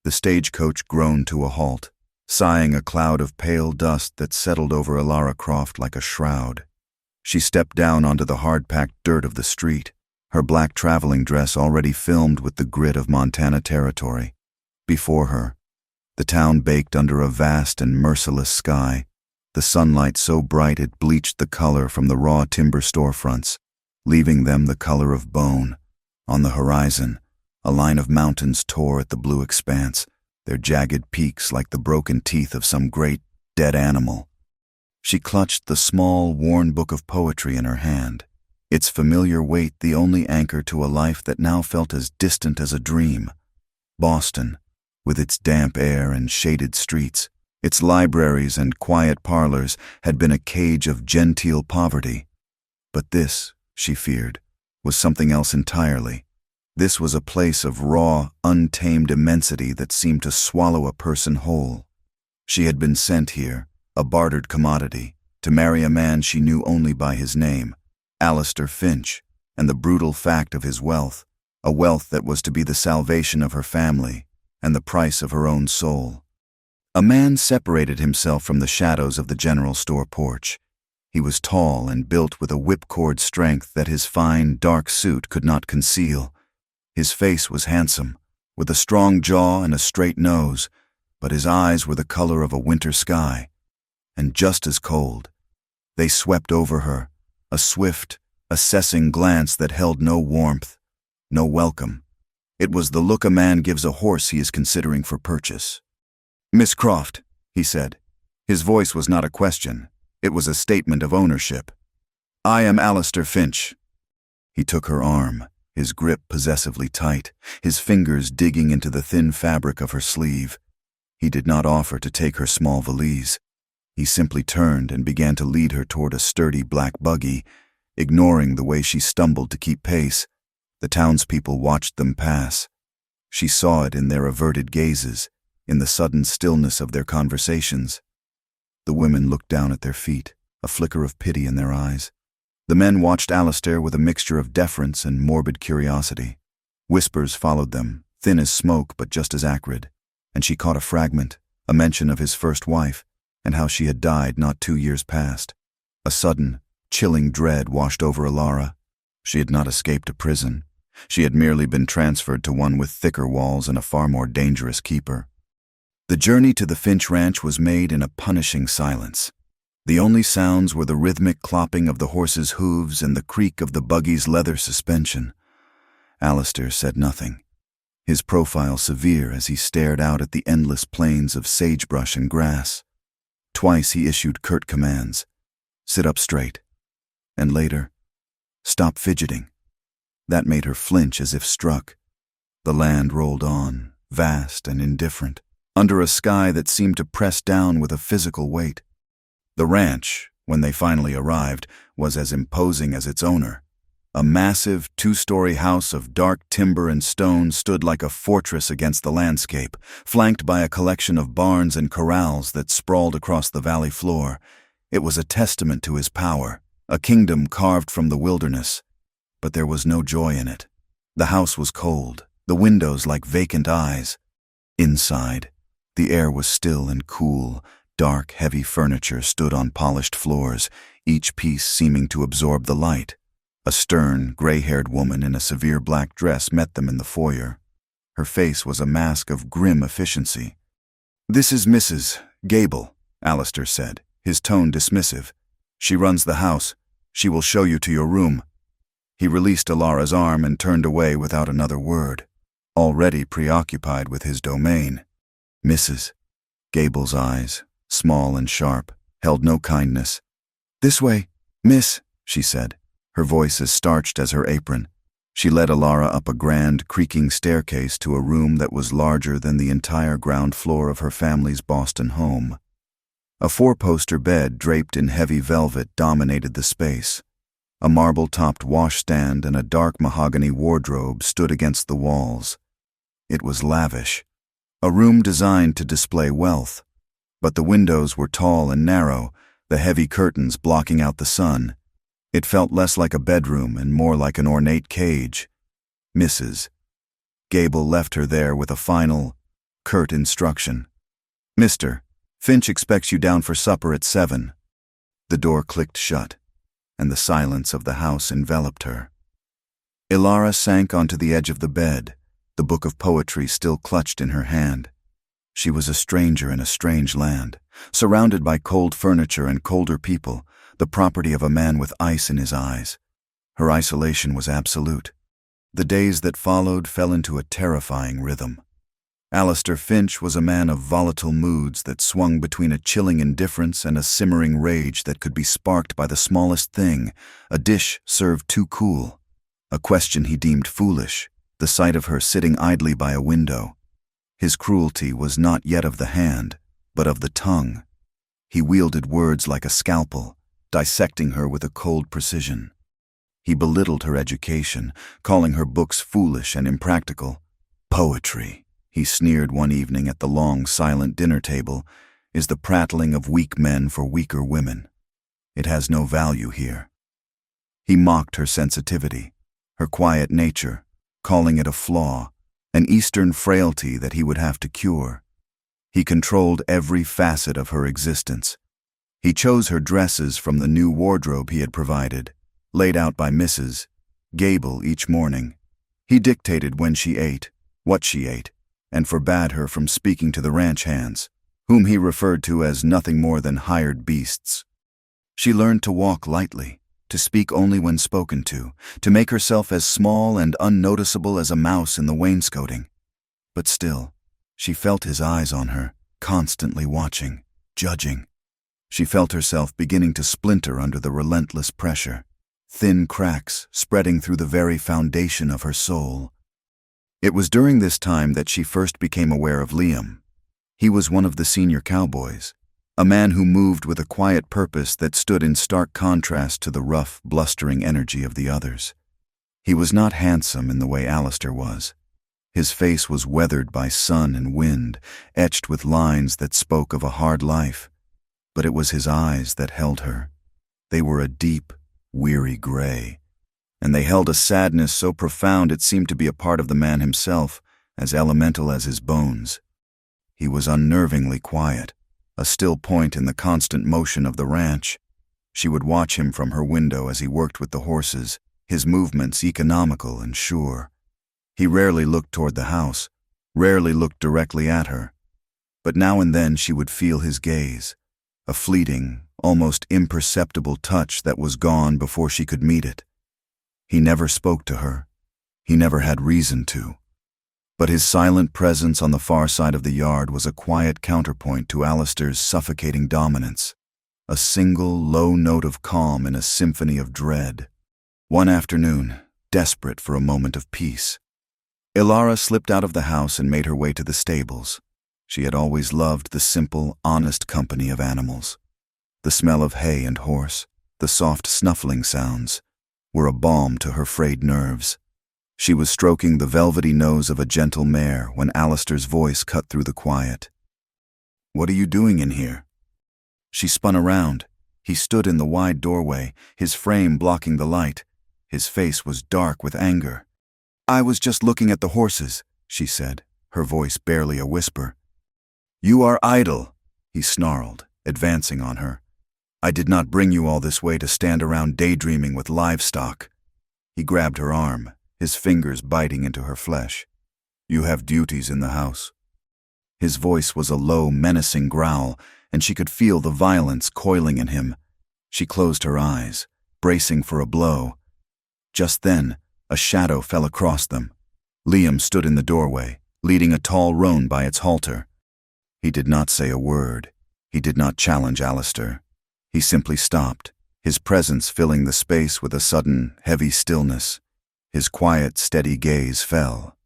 The stagecoach groaned to a halt, sighing a cloud of pale dust that settled over Alara Croft like a shroud. She stepped down onto the hard-packed dirt of the street, her black traveling dress already filmed with the grit of Montana territory. Before her, the town baked under a vast and merciless sky, the sunlight so bright it bleached the color from the raw timber storefronts, leaving them the color of bone. On the horizon, a line of mountains tore at the blue expanse, their jagged peaks like the broken teeth of some great, dead animal. She clutched the small, worn book of poetry in her hand, its familiar weight the only anchor to a life that now felt as distant as a dream. Boston, with its damp air and shaded streets, its libraries and quiet parlors, had been a cage of genteel poverty. But this, she feared, was something else entirely. This was a place of raw, untamed immensity that seemed to swallow a person whole. She had been sent here, a bartered commodity, to marry a man she knew only by his name, Alistair Finch, and the brutal fact of his wealth, a wealth that was to be the salvation of her family and the price of her own soul. A man separated himself from the shadows of the general store porch. He was tall and built with a whipcord strength that his fine, dark suit could not conceal. His face was handsome, with a strong jaw and a straight nose, but his eyes were the color of a winter sky, and just as cold. They swept over her, a swift, assessing glance that held no warmth, no welcome. It was the look a man gives a horse he is considering for purchase. "Miss Croft," he said. His voice was not a question. It was a statement of ownership. "I am Alistair Finch." He took her arm, his grip possessively tight, his fingers digging into the thin fabric of her sleeve. He did not offer to take her small valise. He simply turned and began to lead her toward a sturdy black buggy, ignoring the way she stumbled to keep pace. The townspeople watched them pass. She saw it in their averted gazes, in the sudden stillness of their conversations. The women looked down at their feet, a flicker of pity in their eyes. The men watched Alistair with a mixture of deference and morbid curiosity. Whispers followed them, thin as smoke but just as acrid, and she caught a fragment, a mention of his first wife, and how she had died not 2 years past. A sudden, chilling dread washed over Alara. She had not escaped a prison. She had merely been transferred to one with thicker walls and a far more dangerous keeper. The journey to the Finch Ranch was made in a punishing silence. The only sounds were the rhythmic clopping of the horse's hooves and the creak of the buggy's leather suspension. Alistair said nothing, his profile severe as he stared out at the endless plains of sagebrush and grass. Twice he issued curt commands: "Sit up straight," and later, "Stop fidgeting." That made her flinch as if struck. The land rolled on, vast and indifferent, under a sky that seemed to press down with a physical weight. The ranch, when they finally arrived, was as imposing as its owner. A massive 2-story house of dark timber and stone stood like a fortress against the landscape, flanked by a collection of barns and corrals that sprawled across the valley floor. It was a testament to his power, a kingdom carved from the wilderness. But there was no joy in it. The house was cold, the windows like vacant eyes. Inside, the air was still and cool. Dark, heavy furniture stood on polished floors, each piece seeming to absorb the light. A stern, gray-haired woman in a severe black dress met them in the foyer. Her face was a mask of grim efficiency. "This is Mrs. Gable," Alistair said, his tone dismissive. "She runs the house. She will show you to your room." He released Alara's arm and turned away without another word, already preoccupied with his domain. "Mrs." Gable's eyes, small and sharp, held no kindness. "This way, miss," she said, her voice as starched as her apron. She led Alara up a grand, creaking staircase to a room that was larger than the entire ground floor of her family's Boston home. A 4-poster bed draped in heavy velvet dominated the space. A marble-topped washstand and a dark mahogany wardrobe stood against the walls. It was lavish, a room designed to display wealth, but the windows were tall and narrow, the heavy curtains blocking out the sun. It felt less like a bedroom and more like an ornate cage. "Mrs." Gable left her there with a final, curt instruction. "Mister, Finch expects you down for supper at 7. The door clicked shut, and the silence of the house enveloped her. Ilara sank onto the edge of the bed, the book of poetry still clutched in her hand. She was a stranger in a strange land, surrounded by cold furniture and colder people, the property of a man with ice in his eyes. Her isolation was absolute. The days that followed fell into a terrifying rhythm. Alistair Finch was a man of volatile moods that swung between a chilling indifference and a simmering rage that could be sparked by the smallest thing, a dish served too cool, a question he deemed foolish, the sight of her sitting idly by a window. His cruelty was not yet of the hand, but of the tongue. He wielded words like a scalpel, dissecting her with a cold precision. He belittled her education, calling her books foolish and impractical. "Poetry," he sneered one evening at the long, silent dinner table, "is the prattling of weak men for weaker women. It has no value here." He mocked her sensitivity, her quiet nature, calling it a flaw, an Eastern frailty that he would have to cure. He controlled every facet of her existence. He chose her dresses from the new wardrobe he had provided, laid out by Mrs. Gable each morning. He dictated when she ate, what she ate, and forbade her from speaking to the ranch hands, whom he referred to as nothing more than hired beasts. She learned to walk lightly, to speak only when spoken to make herself as small and unnoticeable as a mouse in the wainscoting. But still, she felt his eyes on her, constantly watching, judging. She felt herself beginning to splinter under the relentless pressure, thin cracks spreading through the very foundation of her soul. It was during this time that she first became aware of Liam. He was one of the senior cowboys, a man who moved with a quiet purpose that stood in stark contrast to the rough, blustering energy of the others. He was not handsome in the way Alistair was. His face was weathered by sun and wind, etched with lines that spoke of a hard life. But it was his eyes that held her. They were a deep, weary gray, and they held a sadness so profound it seemed to be a part of the man himself, as elemental as his bones. He was unnervingly quiet, a still point in the constant motion of the ranch. She would watch him from her window as he worked with the horses, his movements economical and sure. He rarely looked toward the house, rarely looked directly at her. But now and then she would feel his gaze, a fleeting, almost imperceptible touch that was gone before she could meet it. He never spoke to her. He never had reason to. But his silent presence on the far side of the yard was a quiet counterpoint to Alistair's suffocating dominance, a single, low note of calm in a symphony of dread. One afternoon, desperate for a moment of peace, Ilara slipped out of the house and made her way to the stables. She had always loved the simple, honest company of animals. The smell of hay and horse, the soft snuffling sounds, were a balm to her frayed nerves. She was stroking the velvety nose of a gentle mare when Alistair's voice cut through the quiet. "What are you doing in here?" She spun around. He stood in the wide doorway, his frame blocking the light. His face was dark with anger. "I was just looking at the horses," she said, her voice barely a whisper. "You are idle," he snarled, advancing on her. "I did not bring you all this way to stand around daydreaming with livestock." He grabbed her arm, his fingers biting into her flesh. "You have duties in the house." His voice was a low, menacing growl, and she could feel the violence coiling in him. She closed her eyes, bracing for a blow. Just then, a shadow fell across them. Liam stood in the doorway, leading a tall roan by its halter. He did not say a word. He did not challenge Alistair. He simply stopped, his presence filling the space with a sudden, heavy stillness. His quiet, steady gaze fell,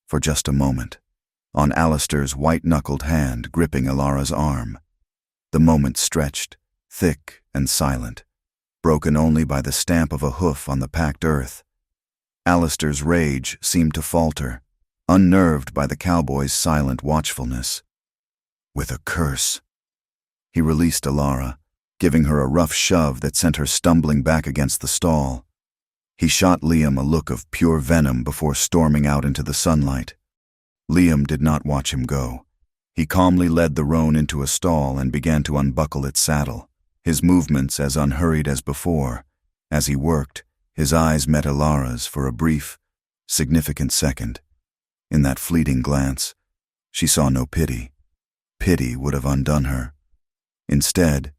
for just a moment, on Alistair's white-knuckled hand gripping Ilara's arm. The moment stretched, thick and silent, broken only by the stamp of a hoof on the packed earth. Alistair's rage seemed to falter, unnerved by the cowboy's silent watchfulness. With a curse, he released Ilara, giving her a rough shove that sent her stumbling back against the stall. He shot Liam a look of pure venom before storming out into the sunlight. Liam did not watch him go. He calmly led the roan into a stall and began to unbuckle its saddle, his movements as unhurried as before. As he worked, his eyes met Ilara's for a brief, significant second. In that fleeting glance, she saw no pity. Pity would have undone her. Instead,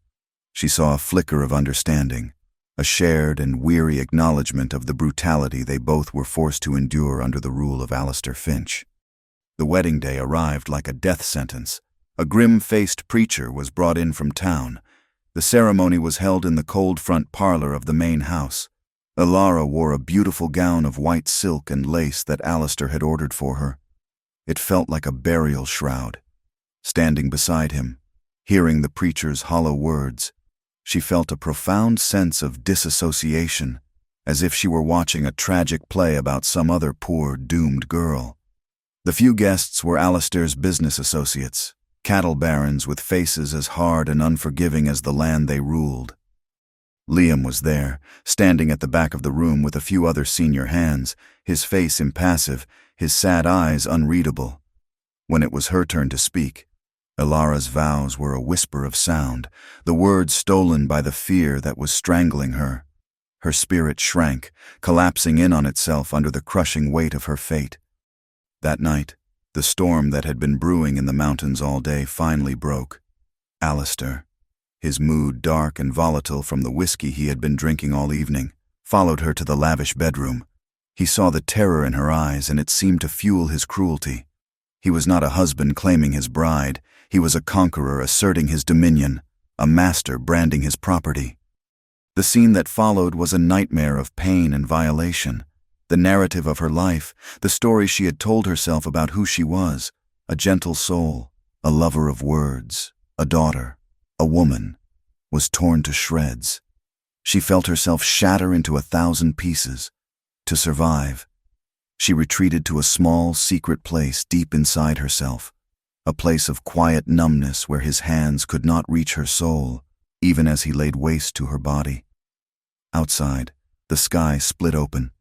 she saw a flicker of understanding, a shared and weary acknowledgement of the brutality they both were forced to endure under the rule of Alistair Finch. The wedding day arrived like a death sentence. A grim-faced preacher was brought in from town. The ceremony was held in the cold front parlor of the main house. Ilara wore a beautiful gown of white silk and lace that Alistair had ordered for her. It felt like a burial shroud. Standing beside him, hearing the preacher's hollow words, she felt a profound sense of disassociation, as if she were watching a tragic play about some other poor, doomed girl. The few guests were Alistair's business associates, cattle barons with faces as hard and unforgiving as the land they ruled. Liam was there, standing at the back of the room with a few other senior hands, his face impassive, his sad eyes unreadable. When it was her turn to speak, Ilara's vows were a whisper of sound, the words stolen by the fear that was strangling her. Her spirit shrank, collapsing in on itself under the crushing weight of her fate. That night, the storm that had been brewing in the mountains all day finally broke. Alistair, his mood dark and volatile from the whiskey he had been drinking all evening, followed her to the lavish bedroom. He saw the terror in her eyes, and it seemed to fuel his cruelty. He was not a husband claiming his bride. He was a conqueror asserting his dominion, a master branding his property. The scene that followed was a nightmare of pain and violation. The narrative of her life, the story she had told herself about who she was, a gentle soul, a lover of words, a daughter, a woman, was torn to shreds. She felt herself shatter into 1,000 pieces. To survive, she retreated to a small, secret place deep inside herself, a place of quiet numbness where his hands could not reach her soul, even as he laid waste to her body. Outside, the sky split open.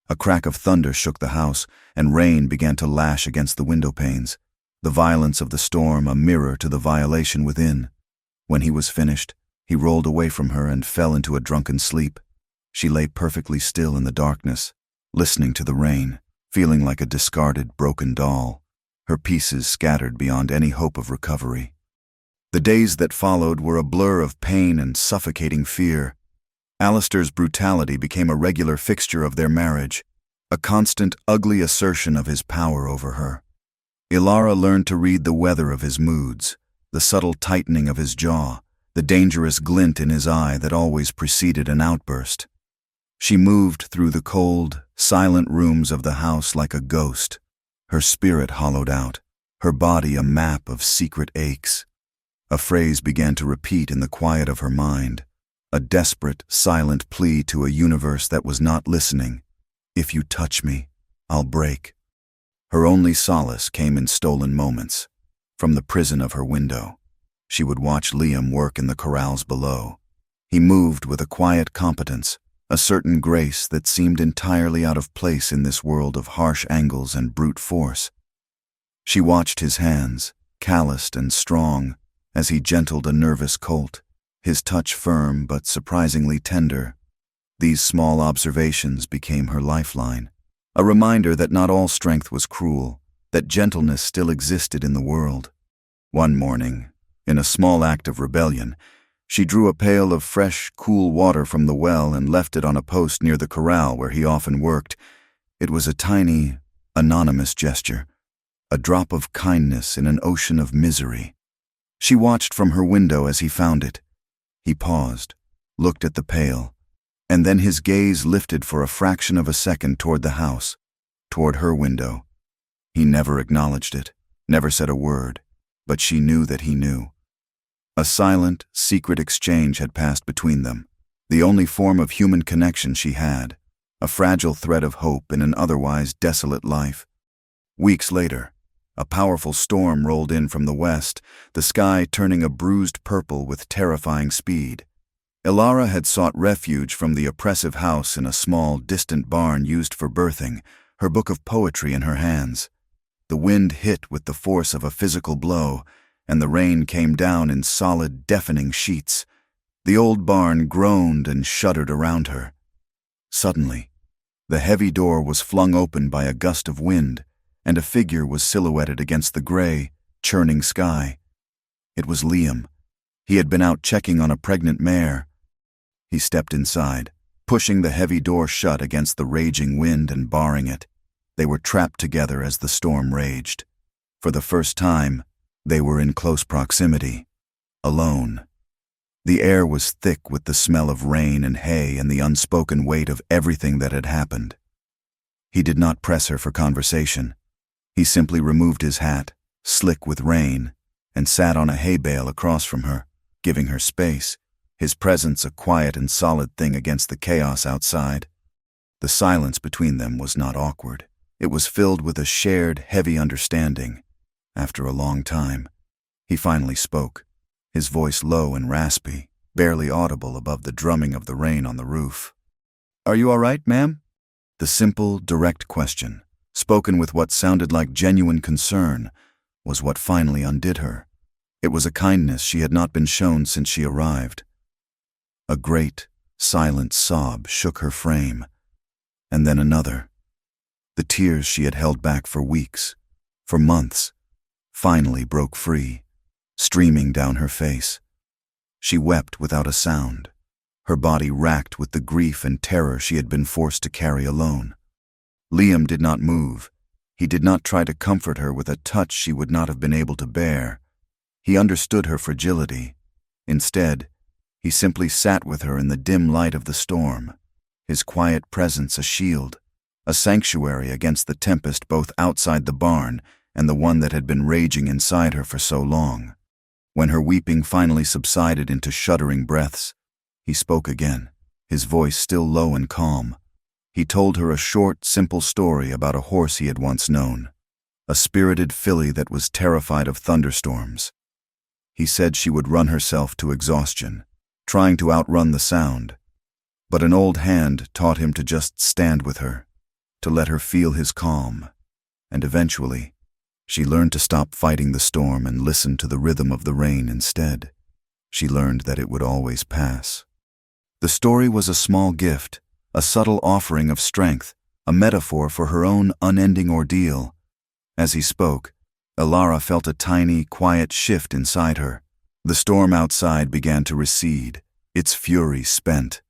A crack of thunder shook the house, and rain began to lash against the window panes, the violence of the storm a mirror to the violation within. When he was finished, he rolled away from her and fell into a drunken sleep. She lay perfectly still in the darkness, listening to the rain, feeling like a discarded, broken doll, her pieces scattered beyond any hope of recovery. The days that followed were a blur of pain and suffocating fear. Alistair's brutality became a regular fixture of their marriage, a constant, ugly assertion of his power over her. Ilara learned to read the weather of his moods, the subtle tightening of his jaw, the dangerous glint in his eye that always preceded an outburst. She moved through the cold, silent rooms of the house like a ghost, her spirit hollowed out, her body a map of secret aches. A phrase began to repeat in the quiet of her mind, a desperate, silent plea to a universe that was not listening. If you touch me, I'll break. Her only solace came in stolen moments. From the prison of her window, she would watch Liam work in the corrals below. He moved with a quiet competence, a certain grace that seemed entirely out of place in this world of harsh angles and brute force. She watched his hands, calloused and strong, as he gentled a nervous colt, his touch firm but surprisingly tender. These small observations became her lifeline, a reminder that not all strength was cruel, that gentleness still existed in the world. One morning, in a small act of rebellion, she drew a pail of fresh, cool water from the well and left it on a post near the corral where he often worked. It was a tiny, anonymous gesture, a drop of kindness in an ocean of misery. She watched from her window as he found it. He paused, looked at the pail, and then his gaze lifted for a fraction of a second toward the house, toward her window. He never acknowledged it, never said a word, but she knew that he knew. A silent, secret exchange had passed between them, the only form of human connection she had, a fragile thread of hope in an otherwise desolate life. Weeks later, a powerful storm rolled in from the west, the sky turning a bruised purple with terrifying speed. Ilara had sought refuge from the oppressive house in a small, distant barn used for birthing, her book of poetry in her hands. The wind hit with the force of a physical blow, and the rain came down in solid, deafening sheets. The old barn groaned and shuddered around her. Suddenly, the heavy door was flung open by a gust of wind, and a figure was silhouetted against the gray, churning sky. It was Liam. He had been out checking on a pregnant mare. He stepped inside, pushing the heavy door shut against the raging wind and barring it. They were trapped together as the storm raged. For the first time, they were in close proximity, alone. The air was thick with the smell of rain and hay and the unspoken weight of everything that had happened. He did not press her for conversation. He simply removed his hat, slick with rain, and sat on a hay bale across from her, giving her space, his presence a quiet and solid thing against the chaos outside. The silence between them was not awkward. It was filled with a shared, heavy understanding. After a long time, he finally spoke, his voice low and raspy, barely audible above the drumming of the rain on the roof. "Are you all right, ma'am?" The simple, direct question, spoken with what sounded like genuine concern, was what finally undid her. It was a kindness she had not been shown since she arrived. A great, silent sob shook her frame, and then another. The tears she had held back for weeks, for months, finally broke free, streaming down her face. She wept without a sound, her body racked with the grief and terror she had been forced to carry alone. Liam did not move. He did not try to comfort her with a touch she would not have been able to bear. He understood her fragility. Instead, he simply sat with her in the dim light of the storm, his quiet presence a shield, a sanctuary against the tempest both outside the barn and the one that had been raging inside her for so long. When her weeping finally subsided into shuddering breaths, he spoke again, his voice still low and calm. He told her a short, simple story about a horse he had once known, a spirited filly that was terrified of thunderstorms. He said she would run herself to exhaustion, trying to outrun the sound, but an old hand taught him to just stand with her, to let her feel his calm, and eventually, she learned to stop fighting the storm and listen to the rhythm of the rain instead. She learned that it would always pass. The story was a small gift, a subtle offering of strength, a metaphor for her own unending ordeal. As he spoke, Elara felt a tiny, quiet shift inside her. The storm outside began to recede, its fury spent.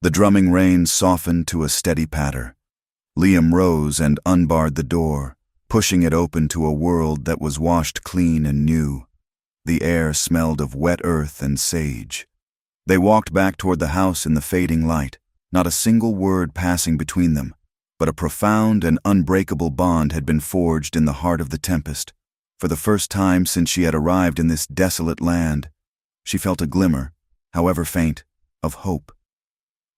The drumming rain softened to a steady patter. Liam rose and unbarred the door, pushing it open to a world that was washed clean and new. The air smelled of wet earth and sage. They walked back toward the house in the fading light, not a single word passing between them, but a profound and unbreakable bond had been forged in the heart of the tempest. For the first time since she had arrived in this desolate land, she felt a glimmer, however faint, of hope.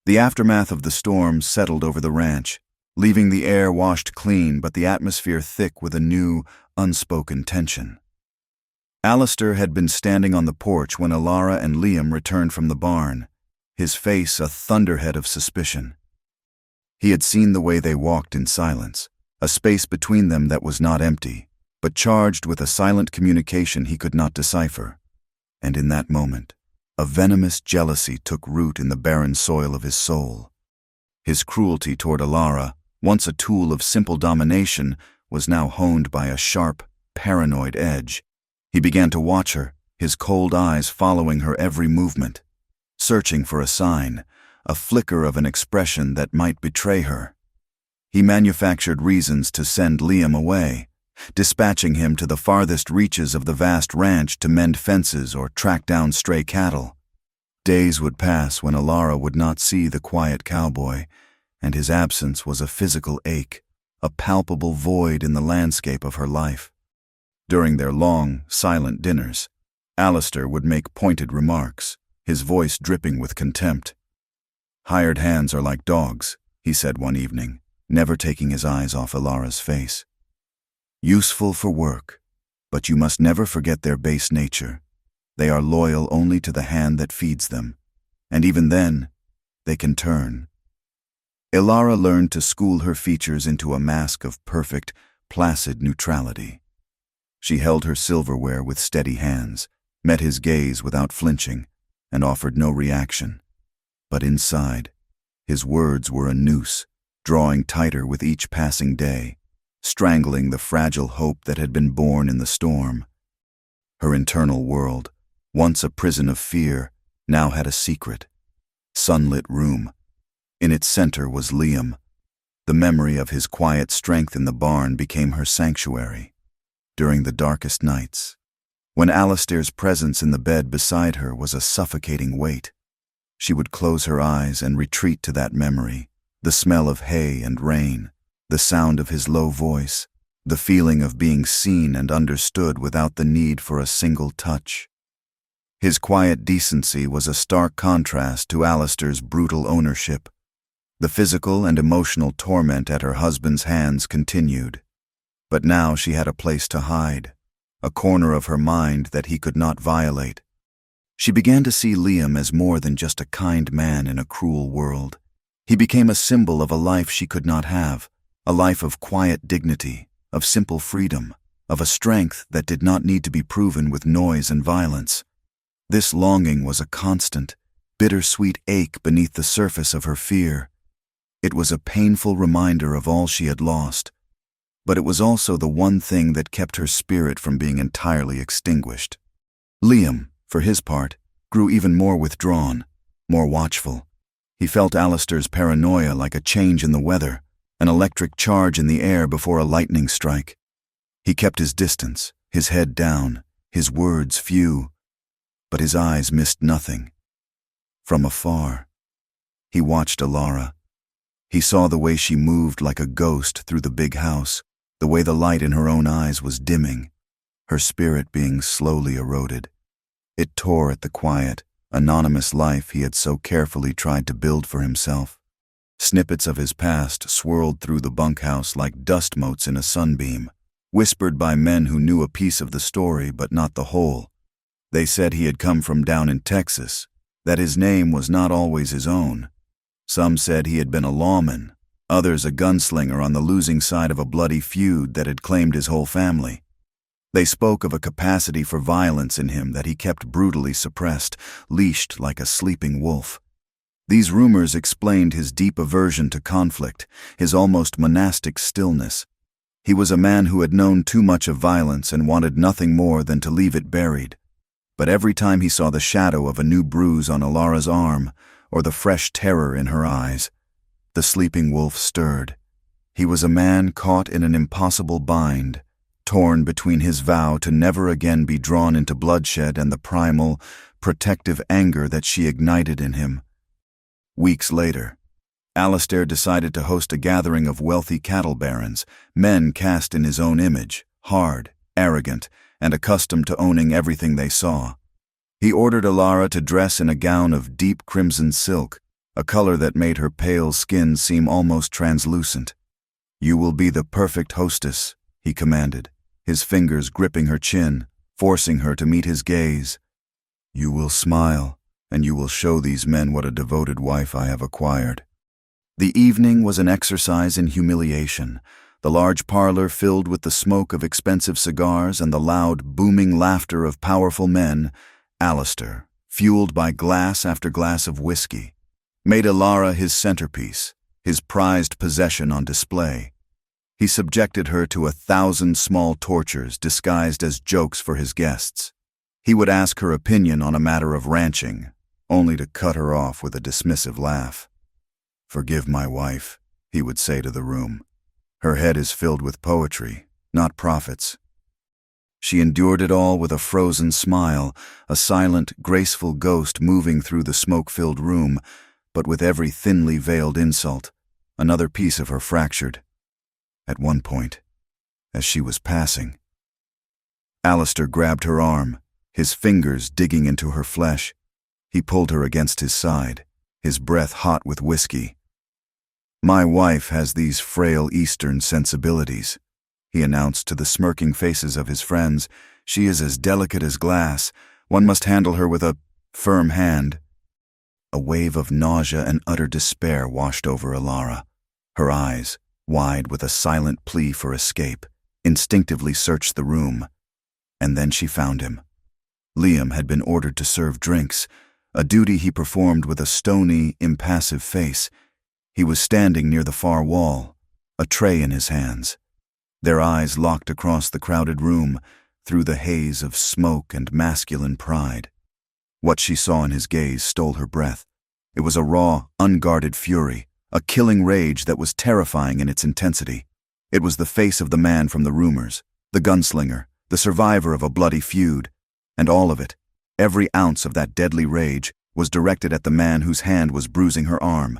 The aftermath of the storm settled over the ranch, leaving the air washed clean but the atmosphere thick with a new, unspoken tension. Alistair had been standing on the porch when Elara and Liam returned from the barn, his face a thunderhead of suspicion. He had seen the way they walked in silence, a space between them that was not empty, but charged with a silent communication he could not decipher. And in that moment, a venomous jealousy took root in the barren soil of his soul. His cruelty toward Elara, once a tool of simple domination, was now honed by a sharp, paranoid edge. He began to watch her, his cold eyes following her every movement, searching for a sign, a flicker of an expression that might betray her. He manufactured reasons to send Liam away, dispatching him to the farthest reaches of the vast ranch to mend fences or track down stray cattle. Days would pass when Elara would not see the quiet cowboy, and his absence was a physical ache, a palpable void in the landscape of her life. During their long, silent dinners, Alistair would make pointed remarks, his voice dripping with contempt. "Hired hands are like dogs," he said one evening, never taking his eyes off Elara's face. "Useful for work, but you must never forget their base nature. They are loyal only to the hand that feeds them, and even then, they can turn." Elara learned to school her features into a mask of perfect, placid neutrality. She held her silverware with steady hands, met his gaze without flinching, and offered no reaction. But inside, his words were a noose, drawing tighter with each passing day, strangling the fragile hope that had been born in the storm. Her internal world, once a prison of fear, now had a secret. Sunlit room. In its center was Liam. The memory of his quiet strength in the barn became her sanctuary. During the darkest nights, when Alistair's presence in the bed beside her was a suffocating weight, she would close her eyes and retreat to that memory, the smell of hay and rain, the sound of his low voice, the feeling of being seen and understood without the need for a single touch. His quiet decency was a stark contrast to Alistair's brutal ownership. The physical and emotional torment at her husband's hands continued. But now she had a place to hide, a corner of her mind that he could not violate. She began to see Liam as more than just a kind man in a cruel world. He became a symbol of a life she could not have, a life of quiet dignity, of simple freedom, of a strength that did not need to be proven with noise and violence. This longing was a constant, bittersweet ache beneath the surface of her fear. It was a painful reminder of all she had lost, but it was also the one thing that kept her spirit from being entirely extinguished. Liam, for his part, grew even more withdrawn, more watchful. He felt Alistair's paranoia like a change in the weather, an electric charge in the air before a lightning strike. He kept his distance, his head down, his words few, but his eyes missed nothing. From afar, he watched Alara. He saw the way she moved like a ghost through the big house, the way the light in her own eyes was dimming, her spirit being slowly eroded. It tore at the quiet, anonymous life he had so carefully tried to build for himself. Snippets of his past swirled through the bunkhouse like dust motes in a sunbeam, whispered by men who knew a piece of the story but not the whole. They said he had come from down in Texas, that his name was not always his own. Some said he had been a lawman, others a gunslinger on the losing side of a bloody feud that had claimed his whole family. They spoke of a capacity for violence in him that he kept brutally suppressed, leashed like a sleeping wolf. These rumors explained his deep aversion to conflict, his almost monastic stillness. He was a man who had known too much of violence and wanted nothing more than to leave it buried. But every time he saw the shadow of a new bruise on Alara's arm, or the fresh terror in her eyes, the sleeping wolf stirred. He was a man caught in an impossible bind, torn between his vow to never again be drawn into bloodshed and the primal, protective anger that she ignited in him. Weeks later, Alistair decided to host a gathering of wealthy cattle barons, men cast in his own image, hard, arrogant, and accustomed to owning everything they saw. He ordered Alara to dress in a gown of deep crimson silk, a color that made her pale skin seem almost translucent. "You will be the perfect hostess," he commanded, his fingers gripping her chin, forcing her to meet his gaze. "You will smile, and you will show these men what a devoted wife I have acquired." The evening was an exercise in humiliation. The large parlor filled with the smoke of expensive cigars and the loud, booming laughter of powerful men. Alistair, fueled by glass after glass of whiskey, made Alara his centerpiece, his prized possession on display. He subjected her to 1,000 small tortures disguised as jokes for his guests. He would ask her opinion on a matter of ranching, only to cut her off with a dismissive laugh. "Forgive my wife," he would say to the room. "Her head is filled with poetry, not prophets." She endured it all with a frozen smile, a silent, graceful ghost moving through the smoke-filled room, but with every thinly veiled insult, another piece of her fractured. At one point, as she was passing, Alistair grabbed her arm, his fingers digging into her flesh. He pulled her against his side, his breath hot with whiskey. "My wife has these frail Eastern sensibilities," he announced to the smirking faces of his friends. "She is as delicate as glass. One must handle her with a firm hand." A wave of nausea and utter despair washed over Alara, her eyes wide with a silent plea for escape. instinctively searched the room, and then she found him. Liam had been ordered to serve drinks, a duty he performed with a stony, impassive face. He was standing near the far wall, a tray in his hands. Their eyes locked across the crowded room, through the haze of smoke and masculine pride. What she saw in his gaze stole her breath. It was a raw, unguarded fury, a killing rage that was terrifying in its intensity. It was the face of the man from the rumors, the gunslinger, the survivor of a bloody feud, and all of it, every ounce of that deadly rage, was directed at the man whose hand was bruising her arm.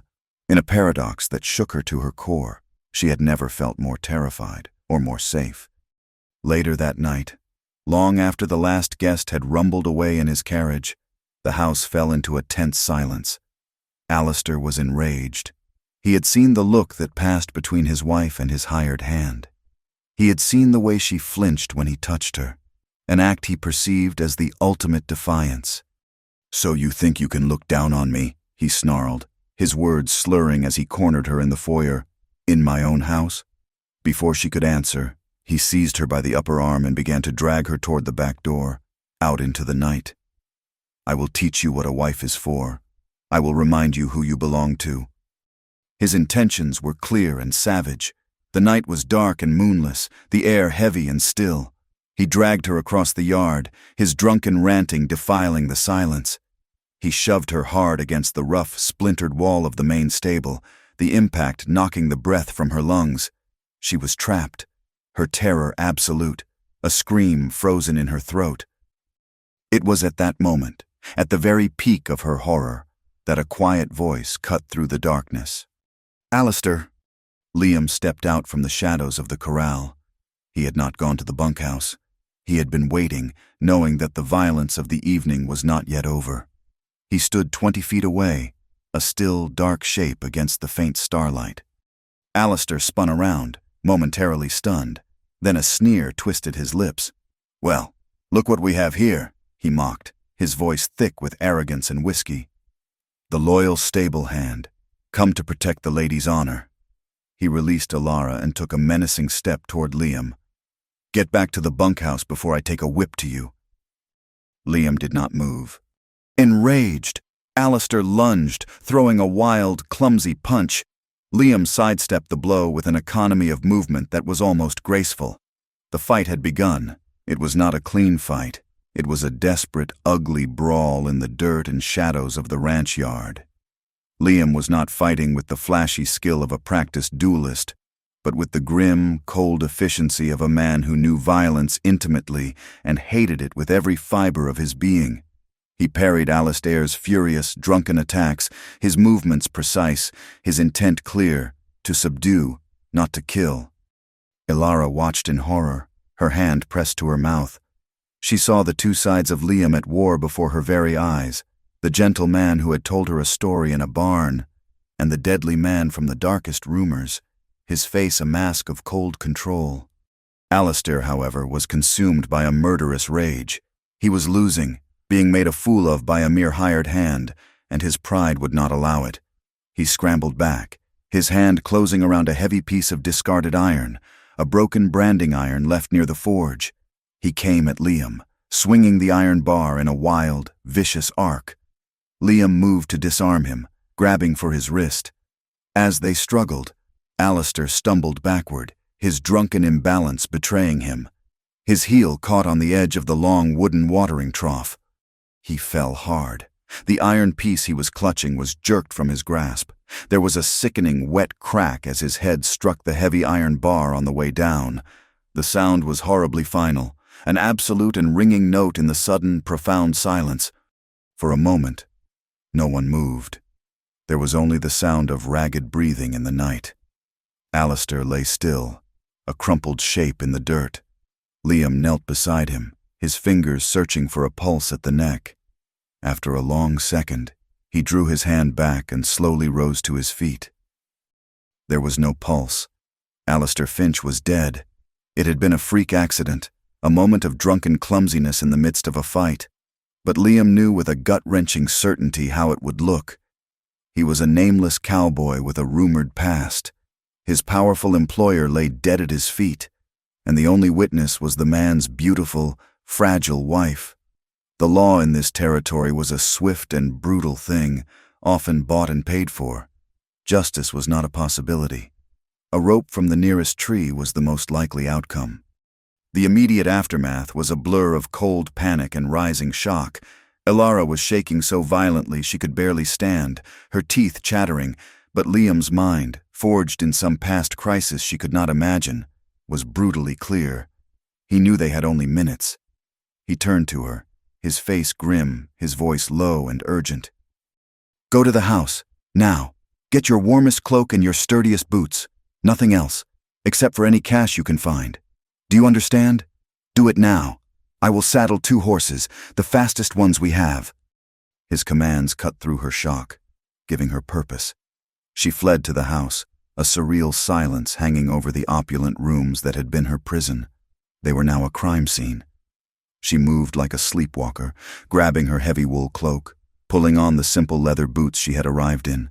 In a paradox that shook her to her core, she had never felt more terrified or more safe. Later that night, long after the last guest had rumbled away in his carriage, the house fell into a tense silence. Alistair was enraged. He had seen the look that passed between his wife and his hired hand. He had seen the way she flinched when he touched her, an act he perceived as the ultimate defiance. "So you think you can look down on me?" he snarled, his words slurring as he cornered her in the foyer. "In my own house?" Before she could answer, he seized her by the upper arm and began to drag her toward the back door, out into the night. "I will teach you what a wife is for. I will remind you who you belong to." His intentions were clear and savage. The night was dark and moonless, the air heavy and still. He dragged her across the yard, his drunken ranting defiling the silence. He shoved her hard against the rough, splintered wall of the main stable, the impact knocking the breath from her lungs. She was trapped, her terror absolute, a scream frozen in her throat. It was at that moment, at the very peak of her horror, that a quiet voice cut through the darkness. "Alistair." Liam stepped out from the shadows of the corral. He had not gone to the bunkhouse. He had been waiting, knowing that the violence of the evening was not yet over. He stood 20 feet away, a still, dark shape against the faint starlight. Alistair spun around, momentarily stunned. Then a sneer twisted his lips. "Well, look what we have here," he mocked, his voice thick with arrogance and whiskey. "The loyal stable hand, come to protect the lady's honor." He released Alara and took a menacing step toward Liam. "Get back to the bunkhouse before I take a whip to you." Liam did not move. Enraged, Alistair lunged, throwing a wild, clumsy punch. Liam sidestepped the blow with an economy of movement that was almost graceful. The fight had begun. It was not a clean fight. It was a desperate, ugly brawl in the dirt and shadows of the ranch yard. Liam was not fighting with the flashy skill of a practiced duelist, but with the grim, cold efficiency of a man who knew violence intimately and hated it with every fiber of his being. He parried Alistair's furious, drunken attacks, his movements precise, his intent clear, to subdue, not to kill. Alara watched in horror, her hand pressed to her mouth. She saw the two sides of Liam at war before her very eyes, the gentle man who had told her a story in a barn, and the deadly man from the darkest rumors, his face a mask of cold control. Alistair, however, was consumed by a murderous rage. He was losing, being made a fool of by a mere hired hand, and his pride would not allow it. He scrambled back, his hand closing around a heavy piece of discarded iron, a broken branding iron left near the forge. He came at Liam, swinging the iron bar in a wild, vicious arc. Liam moved to disarm him, grabbing for his wrist. As they struggled, Alistair stumbled backward, his drunken imbalance betraying him. His heel caught on the edge of the long wooden watering trough. He fell hard. The iron piece he was clutching was jerked from his grasp. There was a sickening wet crack as his head struck the heavy iron bar on the way down. The sound was horribly final, an absolute and ringing note in the sudden, profound silence. For a moment, no one moved. There was only the sound of ragged breathing in the night. Alistair lay still, a crumpled shape in the dirt. Liam knelt beside him, his fingers searching for a pulse at the neck. After a long second, he drew his hand back and slowly rose to his feet. There was no pulse. Alistair Finch was dead. It had been a freak accident, a moment of drunken clumsiness in the midst of a fight. But Liam knew with a gut-wrenching certainty how it would look. He was a nameless cowboy with a rumored past. His powerful employer lay dead at his feet, and the only witness was the man's beautiful, fragile wife. The law in this territory was a swift and brutal thing, often bought and paid for. Justice was not a possibility. A rope from the nearest tree was the most likely outcome. The immediate aftermath was a blur of cold panic and rising shock. Elara was shaking so violently she could barely stand, her teeth chattering, but Liam's mind, forged in some past crisis she could not imagine, was brutally clear. He knew they had only minutes. He turned to her, his face grim, his voice low and urgent. "Go to the house, now. Get your warmest cloak and your sturdiest boots. Nothing else, except for any cash you can find. Do you understand? Do it now. I will saddle 2 horses, the fastest ones we have." His commands cut through her shock, giving her purpose. She fled to the house, a surreal silence hanging over the opulent rooms that had been her prison. They were now a crime scene. She moved like a sleepwalker, grabbing her heavy wool cloak, pulling on the simple leather boots she had arrived in.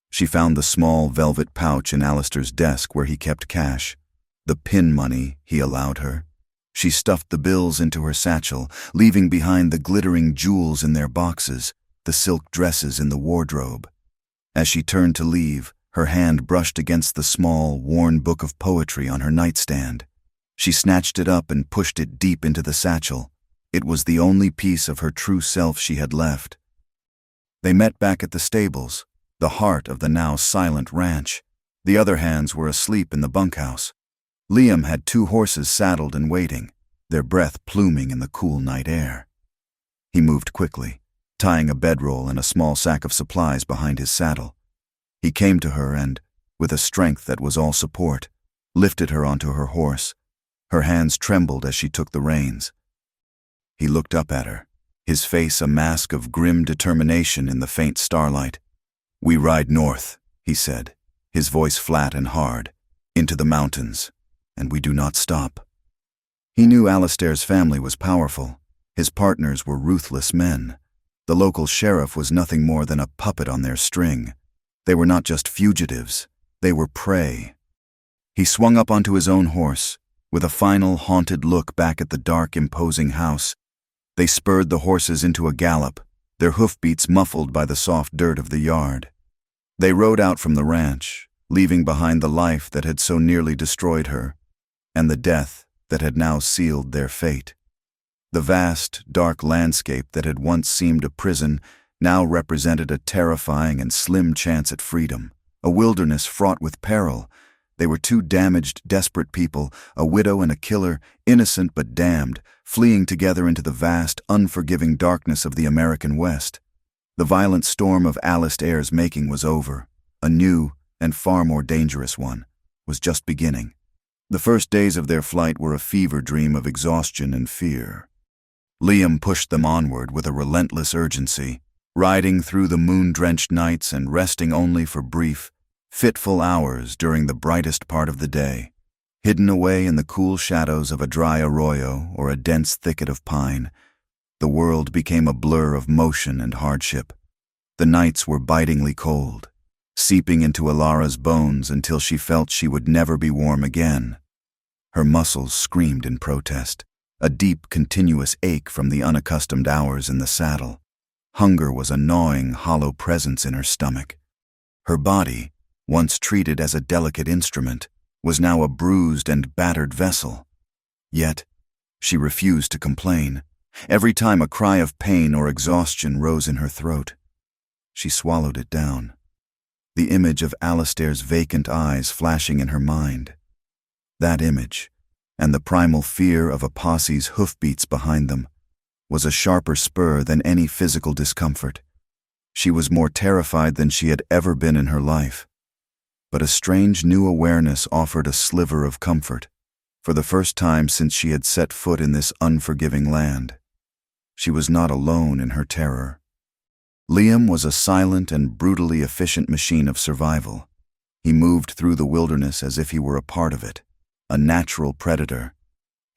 She found the small velvet pouch in Alistair's desk where he kept cash, the pin money he allowed her. She stuffed the bills into her satchel, leaving behind the glittering jewels in their boxes, the silk dresses in the wardrobe. As she turned to leave, her hand brushed against the small, worn book of poetry on her nightstand. She snatched it up and pushed it deep into the satchel. It was the only piece of her true self she had left. They met back at the stables, the heart of the now silent ranch. The other hands were asleep in the bunkhouse. Liam had 2 horses saddled and waiting, their breath pluming in the cool night air. He moved quickly, tying a bedroll and a small sack of supplies behind his saddle. He came to her and, with a strength that was all support, lifted her onto her horse. Her hands trembled as she took the reins. He looked up at her, his face a mask of grim determination in the faint starlight. "We ride north," he said, his voice flat and hard, "into the mountains, and we do not stop." He knew Alistair's family was powerful. His partners were ruthless men. The local sheriff was nothing more than a puppet on their string. They were not just fugitives, they were prey. He swung up onto his own horse, with a final haunted look back at the dark, imposing house. They spurred the horses into a gallop, their hoofbeats muffled by the soft dirt of the yard. They rode out from the ranch, leaving behind the life that had so nearly destroyed her, and the death that had now sealed their fate. The vast, dark landscape that had once seemed a prison now represented a terrifying and slim chance at freedom, a wilderness fraught with peril. They were 2 damaged, desperate people, a widow and a killer, innocent but damned, fleeing together into the vast, unforgiving darkness of the American West. The violent storm of Alistair's making was over. A new, and far more dangerous one, was just beginning. The first days of their flight were a fever dream of exhaustion and fear. Liam pushed them onward with a relentless urgency, riding through the moon-drenched nights and resting only for brief, fitful hours during the brightest part of the day. Hidden away in the cool shadows of a dry arroyo or a dense thicket of pine, the world became a blur of motion and hardship. The nights were bitingly cold, seeping into Elara's bones until she felt she would never be warm again. Her muscles screamed in protest, a deep, continuous ache from the unaccustomed hours in the saddle. Hunger was a gnawing, hollow presence in her stomach. Her body, once treated as a delicate instrument, was now a bruised and battered vessel. Yet, she refused to complain. Every time a cry of pain or exhaustion rose in her throat, she swallowed it down. The image of Alistair's vacant eyes flashing in her mind. That image, and the primal fear of a posse's hoofbeats behind them, was a sharper spur than any physical discomfort. She was more terrified than she had ever been in her life. But a strange new awareness offered a sliver of comfort. For the first time since she had set foot in this unforgiving land, she was not alone in her terror. Liam was a silent and brutally efficient machine of survival. He moved through the wilderness as if he were a part of it, a natural predator.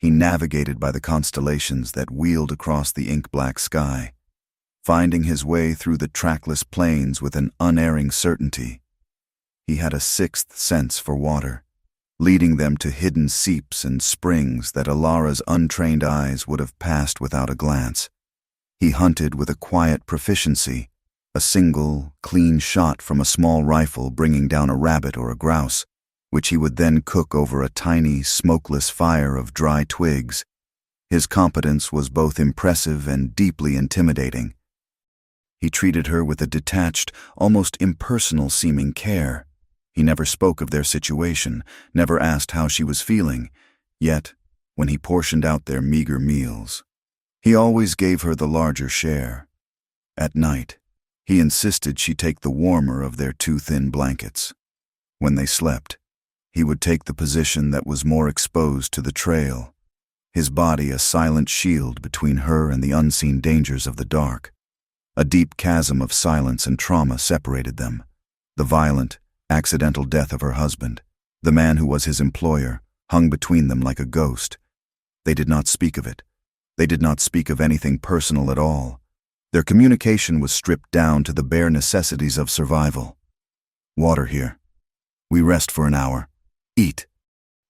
He navigated by the constellations that wheeled across the ink-black sky, finding his way through the trackless plains with an unerring certainty. He had a 6th sense for water, leading them to hidden seeps and springs that Ilara's untrained eyes would have passed without a glance. He hunted with a quiet proficiency, a single, clean shot from a small rifle bringing down a rabbit or a grouse, which he would then cook over a tiny, smokeless fire of dry twigs. His competence was both impressive and deeply intimidating. He treated her with a detached, almost impersonal-seeming care. He never spoke of their situation, never asked how she was feeling, yet, when he portioned out their meager meals, he always gave her the larger share. At night, he insisted she take the warmer of their two thin blankets. When they slept, he would take the position that was more exposed to the trail, his body a silent shield between her and the unseen dangers of the dark. A deep chasm of silence and trauma separated them. The violent, accidental death of her husband, the man who was his employer, hung between them like a ghost. They did not speak of it. They did not speak of anything personal at all. Their communication was stripped down to the bare necessities of survival. Water here. We rest for an hour. Eat.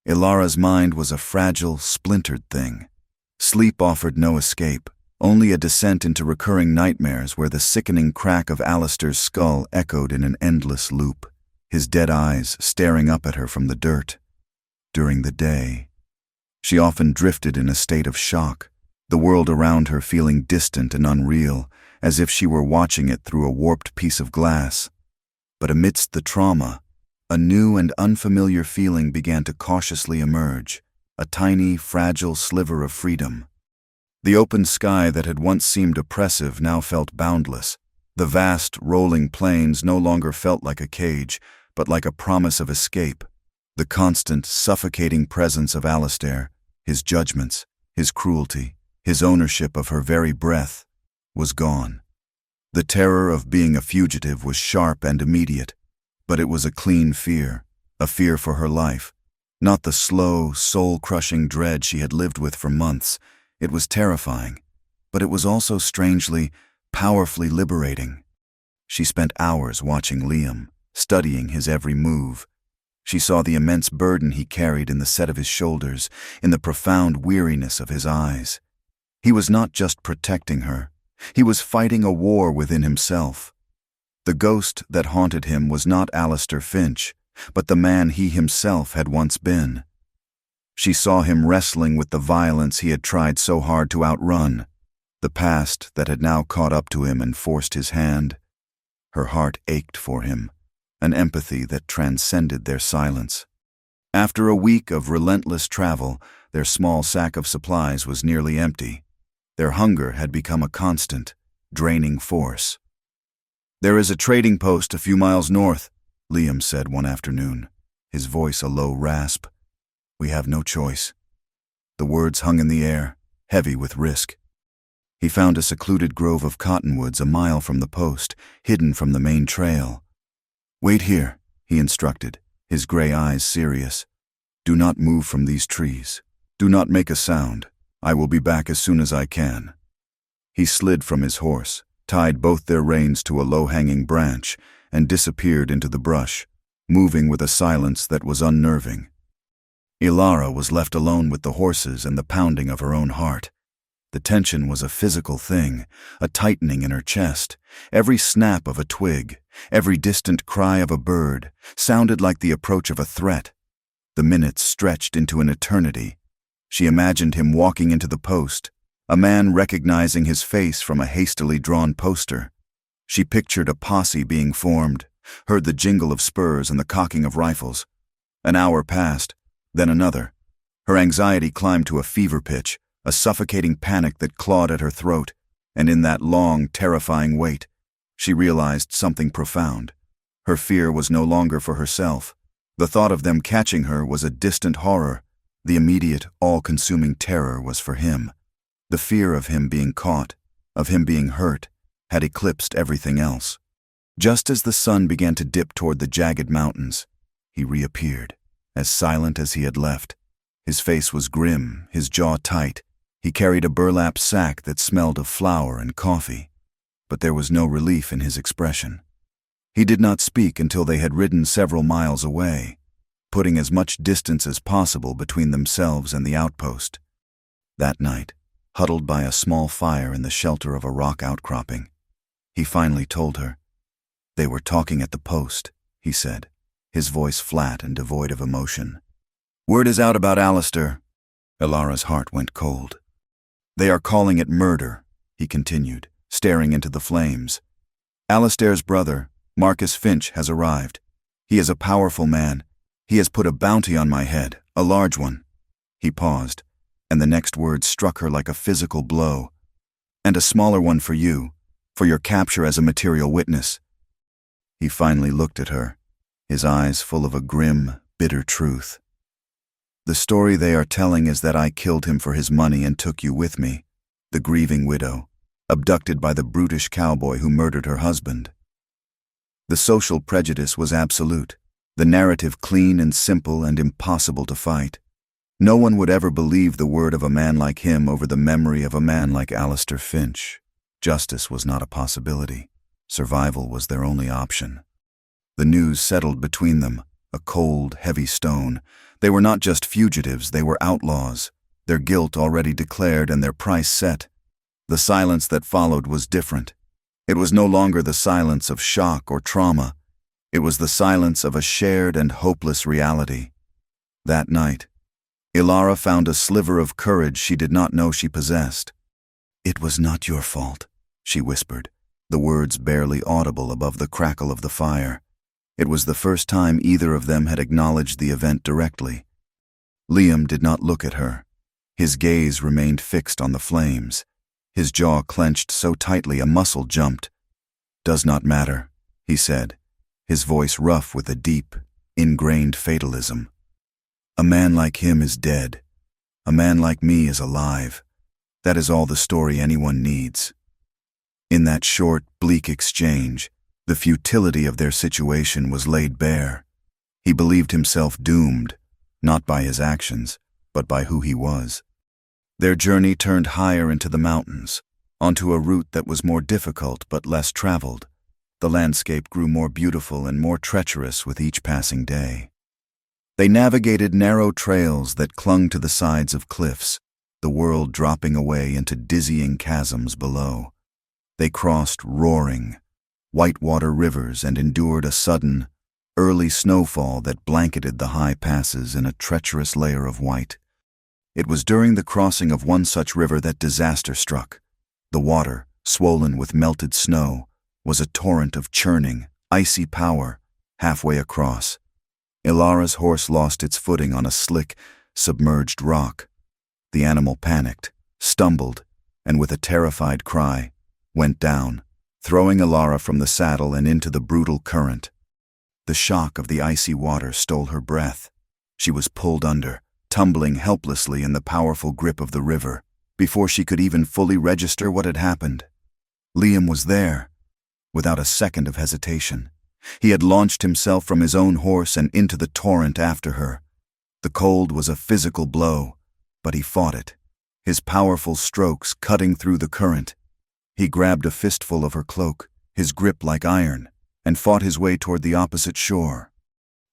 Ilara's mind was a fragile, splintered thing. Sleep offered no escape, only a descent into recurring nightmares where the sickening crack of Alistair's skull echoed in an endless loop, his dead eyes staring up at her from the dirt. During the day, she often drifted in a state of shock, the world around her feeling distant and unreal, as if she were watching it through a warped piece of glass. But amidst the trauma, a new and unfamiliar feeling began to cautiously emerge, a tiny, fragile sliver of freedom. The open sky that had once seemed oppressive now felt boundless. The vast, rolling plains no longer felt like a cage, but like a promise of escape. The constant, suffocating presence of Alistair, his judgments, his cruelty, his ownership of her very breath, was gone. The terror of being a fugitive was sharp and immediate, but it was a clean fear, a fear for her life. Not the slow, soul-crushing dread she had lived with for months. It was terrifying, but it was also strangely, powerfully liberating. She spent hours watching Liam, studying his every move. She saw the immense burden he carried in the set of his shoulders, in the profound weariness of his eyes. He was not just protecting her. He was fighting a war within himself. The ghost that haunted him was not Alistair Finch, but the man he himself had once been. She saw him wrestling with the violence he had tried so hard to outrun, the past that had now caught up to him and forced his hand. Her heart ached for him, an empathy that transcended their silence. After a week of relentless travel, their small sack of supplies was nearly empty. Their hunger had become a constant, draining force. "There is a trading post a few miles north," Liam said one afternoon, his voice a low rasp. "We have no choice." The words hung in the air, heavy with risk. He found a secluded grove of cottonwoods a mile from the post, hidden from the main trail. "Wait here," he instructed, his gray eyes serious. "Do not move from these trees. Do not make a sound. I will be back as soon as I can." He slid from his horse, tied both their reins to a low-hanging branch, and disappeared into the brush, moving with a silence that was unnerving. Ilara was left alone with the horses and the pounding of her own heart. The tension was a physical thing, a tightening in her chest. Every snap of a twig, every distant cry of a bird, sounded like the approach of a threat. The minutes stretched into an eternity. She imagined him walking into the post, a man recognizing his face from a hastily drawn poster. She pictured a posse being formed, heard the jingle of spurs and the cocking of rifles. An hour passed, then another. Her anxiety climbed to a fever pitch, a suffocating panic that clawed at her throat, and in that long, terrifying wait, she realized something profound. Her fear was no longer for herself. The thought of them catching her was a distant horror. The immediate, all-consuming terror was for him. The fear of him being caught, of him being hurt, had eclipsed everything else. Just as the sun began to dip toward the jagged mountains, he reappeared, as silent as he had left. His face was grim, his jaw tight. He carried a burlap sack that smelled of flour and coffee, but there was no relief in his expression. He did not speak until they had ridden several miles away. putting as much distance as possible between themselves and the outpost. That night, huddled by a small fire in the shelter of a rock outcropping, he finally told her. "They were talking at the post," he said, his voice flat and devoid of emotion. "Word is out about Alistair." Ilara's heart went cold. "They are calling it murder," he continued, staring into the flames. "Alistair's brother, Marcus Finch, has arrived. He is a powerful man. He has put a bounty on my head, a large one." He paused, and the next word struck her like a physical blow. "And a smaller one for you, for your capture as a material witness." He finally looked at her, his eyes full of a grim, bitter truth. "The story they are telling is that I killed him for his money and took you with me, the grieving widow, abducted by the brutish cowboy who murdered her husband." The social prejudice was absolute, the narrative clean and simple and impossible to fight. No one would ever believe the word of a man like him over the memory of a man like Alistair Finch. Justice was not a possibility. Survival was their only option. The news settled between them, a cold, heavy stone. They were not just fugitives, they were outlaws, their guilt already declared and their price set. The silence that followed was different. It was no longer the silence of shock or trauma. It was the silence of a shared and hopeless reality. That night, Ilara found a sliver of courage she did not know she possessed. "It was not your fault," she whispered, the words barely audible above the crackle of the fire. It was the first time either of them had acknowledged the event directly. Liam did not look at her. His gaze remained fixed on the flames. His jaw clenched so tightly a muscle jumped. "Does not matter," he said, his voice rough with a deep, ingrained fatalism. "A man like him is dead. A man like me is alive. That is all the story anyone needs." In that short, bleak exchange, the futility of their situation was laid bare. He believed himself doomed, not by his actions, but by who he was. Their journey turned higher into the mountains, onto a route that was more difficult but less traveled. The landscape grew more beautiful and more treacherous with each passing day. They navigated narrow trails that clung to the sides of cliffs, the world dropping away into dizzying chasms below. They crossed roaring, whitewater rivers and endured a sudden, early snowfall that blanketed the high passes in a treacherous layer of white. It was during the crossing of one such river that disaster struck. The water, swollen with melted snow, was a torrent of churning, icy power halfway across. Ilara's horse lost its footing on a slick, submerged rock. The animal panicked, stumbled, and with a terrified cry, went down, throwing Ilara from the saddle and into the brutal current. The shock of the icy water stole her breath. She was pulled under, tumbling helplessly in the powerful grip of the river, before she could even fully register what had happened. Liam was there, without a second of hesitation. He had launched himself from his own horse and into the torrent after her. The cold was a physical blow, but he fought it, his powerful strokes cutting through the current. He grabbed a fistful of her cloak, his grip like iron, and fought his way toward the opposite shore.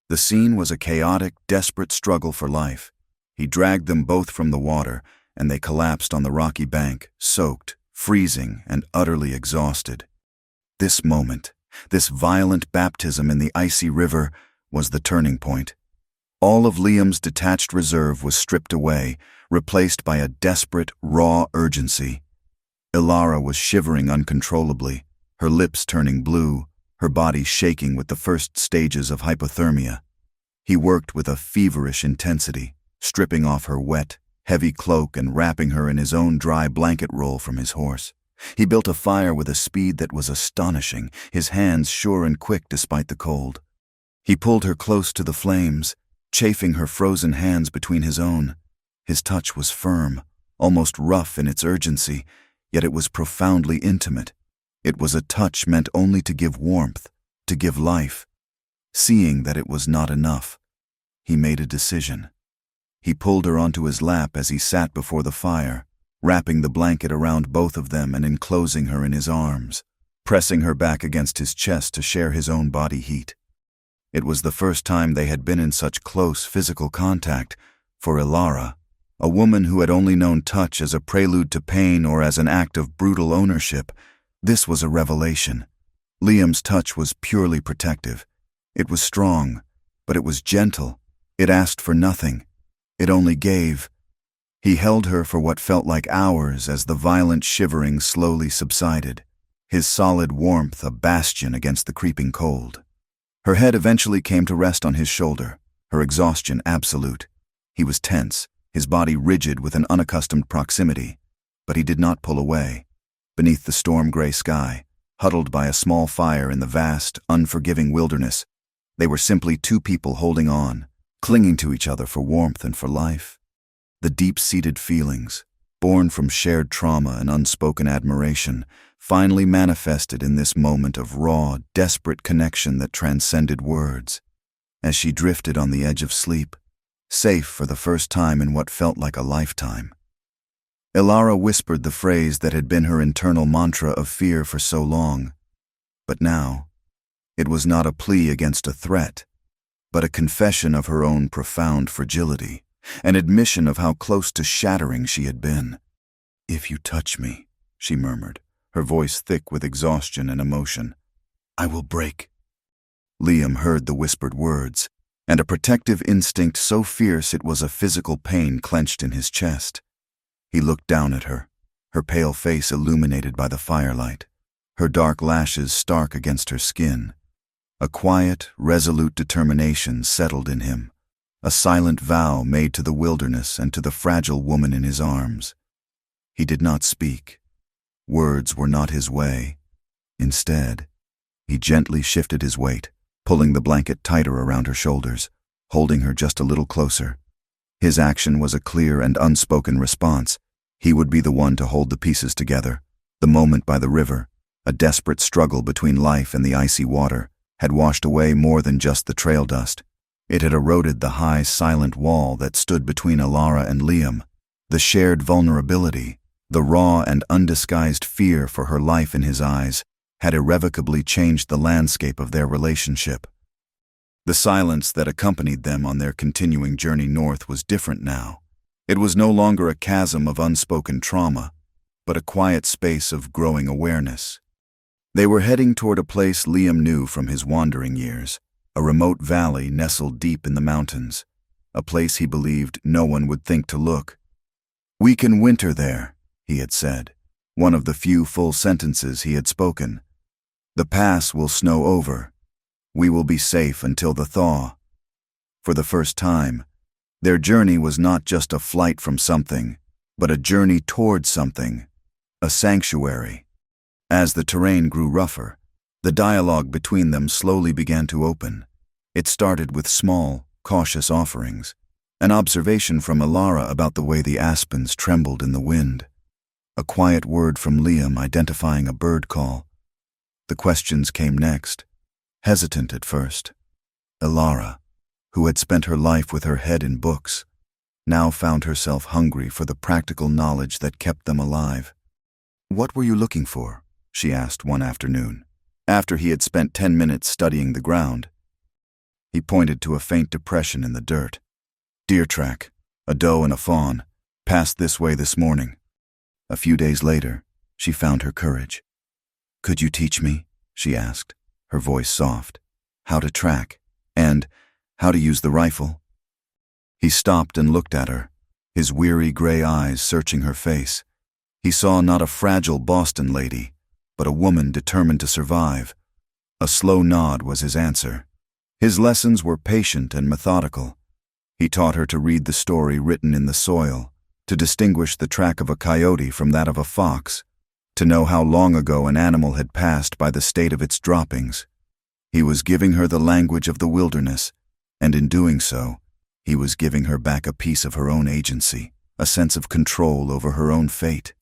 The scene was a chaotic, desperate struggle for life. He dragged them both from the water, and they collapsed on the rocky bank, soaked, freezing, and utterly exhausted. This moment, this violent baptism in the icy river, was the turning point. All of Liam's detached reserve was stripped away, replaced by a desperate, raw urgency. Ilara was shivering uncontrollably, her lips turning blue, her body shaking with the first stages of hypothermia. He worked with a feverish intensity, stripping off her wet, heavy cloak and wrapping her in his own dry blanket roll from his horse. He built a fire with a speed that was astonishing, his hands sure and quick despite the cold. He pulled her close to the flames, chafing her frozen hands between his own. His touch was firm, almost rough in its urgency, yet it was profoundly intimate. It was a touch meant only to give warmth, to give life. Seeing that it was not enough, he made a decision. He pulled her onto his lap as he sat before the fire, wrapping the blanket around both of them and enclosing her in his arms, pressing her back against his chest to share his own body heat. It was the first time they had been in such close physical contact. For Ilara, a woman who had only known touch as a prelude to pain or as an act of brutal ownership, this was a revelation. Liam's touch was purely protective. It was strong, but it was gentle. It asked for nothing. It only gave. He held her for what felt like hours as the violent shivering slowly subsided, his solid warmth a bastion against the creeping cold. Her head eventually came to rest on his shoulder, her exhaustion absolute. He was tense, his body rigid with an unaccustomed proximity, but he did not pull away. Beneath the storm-gray sky, huddled by a small fire in the vast, unforgiving wilderness, they were simply two people holding on, clinging to each other for warmth and for life. The deep-seated feelings, born from shared trauma and unspoken admiration, finally manifested in this moment of raw, desperate connection that transcended words. As she drifted on the edge of sleep, safe for the first time in what felt like a lifetime, Ilara whispered the phrase that had been her internal mantra of fear for so long. But now, it was not a plea against a threat, but a confession of her own profound fragility, an admission of how close to shattering she had been. "If you touch me," she murmured, her voice thick with exhaustion and emotion, "I will break." Liam heard the whispered words, and a protective instinct so fierce it was a physical pain clenched in his chest. He looked down at her, her pale face illuminated by the firelight, her dark lashes stark against her skin. A quiet, resolute determination settled in him, a silent vow made to the wilderness and to the fragile woman in his arms. He did not speak. Words were not his way. Instead, he gently shifted his weight, pulling the blanket tighter around her shoulders, holding her just a little closer. His action was a clear and unspoken response. He would be the one to hold the pieces together. The moment by the river, a desperate struggle between life and the icy water, had washed away more than just the trail dust. It had eroded the high, silent wall that stood between Ilara and Liam. The shared vulnerability, the raw and undisguised fear for her life in his eyes, had irrevocably changed the landscape of their relationship. The silence that accompanied them on their continuing journey north was different now. It was no longer a chasm of unspoken trauma, but a quiet space of growing awareness. They were heading toward a place Liam knew from his wandering years, a remote valley nestled deep in the mountains, a place he believed no one would think to look. "We can winter there," he had said, one of the few full sentences he had spoken. "The pass will snow over. We will be safe until the thaw." For the first time, their journey was not just a flight from something, but a journey toward something, a sanctuary. As the terrain grew rougher, the dialogue between them slowly began to open. It started with small, cautious offerings, an observation from Ilara about the way the aspens trembled in the wind, a quiet word from Liam identifying a bird call. The questions came next, hesitant at first. Ilara, who had spent her life with her head in books, now found herself hungry for the practical knowledge that kept them alive. "What were you looking for?" she asked one afternoon, after he had spent 10 minutes studying the ground. He pointed to a faint depression in the dirt. "Deer track, a doe and a fawn, passed this way this morning." A few days later, she found her courage. "Could you teach me?" she asked, her voice soft. "How to track, and how to use the rifle?" He stopped and looked at her, his weary gray eyes searching her face. He saw not a fragile Boston lady, but a woman determined to survive. A slow nod was his answer. His lessons were patient and methodical. He taught her to read the story written in the soil, to distinguish the track of a coyote from that of a fox, to know how long ago an animal had passed by the state of its droppings. He was giving her the language of the wilderness, and in doing so, he was giving her back a piece of her own agency, a sense of control over her own fate.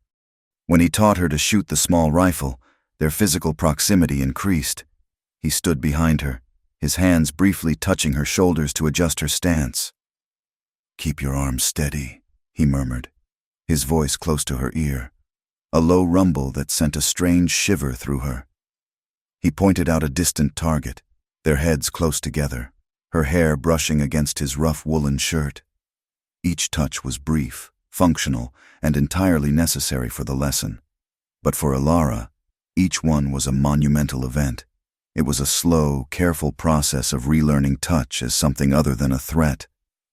When he taught her to shoot the small rifle, their physical proximity increased. He stood behind her, his hands briefly touching her shoulders to adjust her stance. "Keep your arms steady," he murmured, his voice close to her ear, a low rumble that sent a strange shiver through her. He pointed out a distant target, their heads close together, her hair brushing against his rough woolen shirt. Each touch was brief, functional, and entirely necessary for the lesson. But for Alara, each one was a monumental event. It was a slow, careful process of relearning touch as something other than a threat,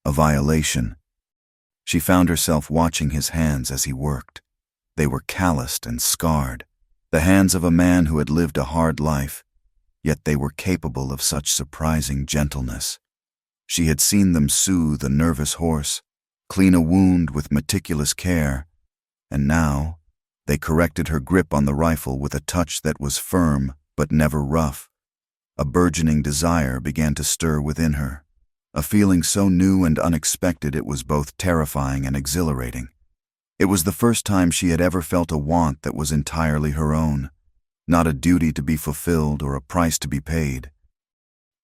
a violation. She found herself watching his hands as he worked. They were calloused and scarred, the hands of a man who had lived a hard life, yet they were capable of such surprising gentleness. She had seen them soothe a nervous horse, clean a wound with meticulous care, and now they corrected her grip on the rifle with a touch that was firm but never rough. A burgeoning desire began to stir within her, a feeling so new and unexpected it was both terrifying and exhilarating. It was the first time she had ever felt a want that was entirely her own, not a duty to be fulfilled or a price to be paid.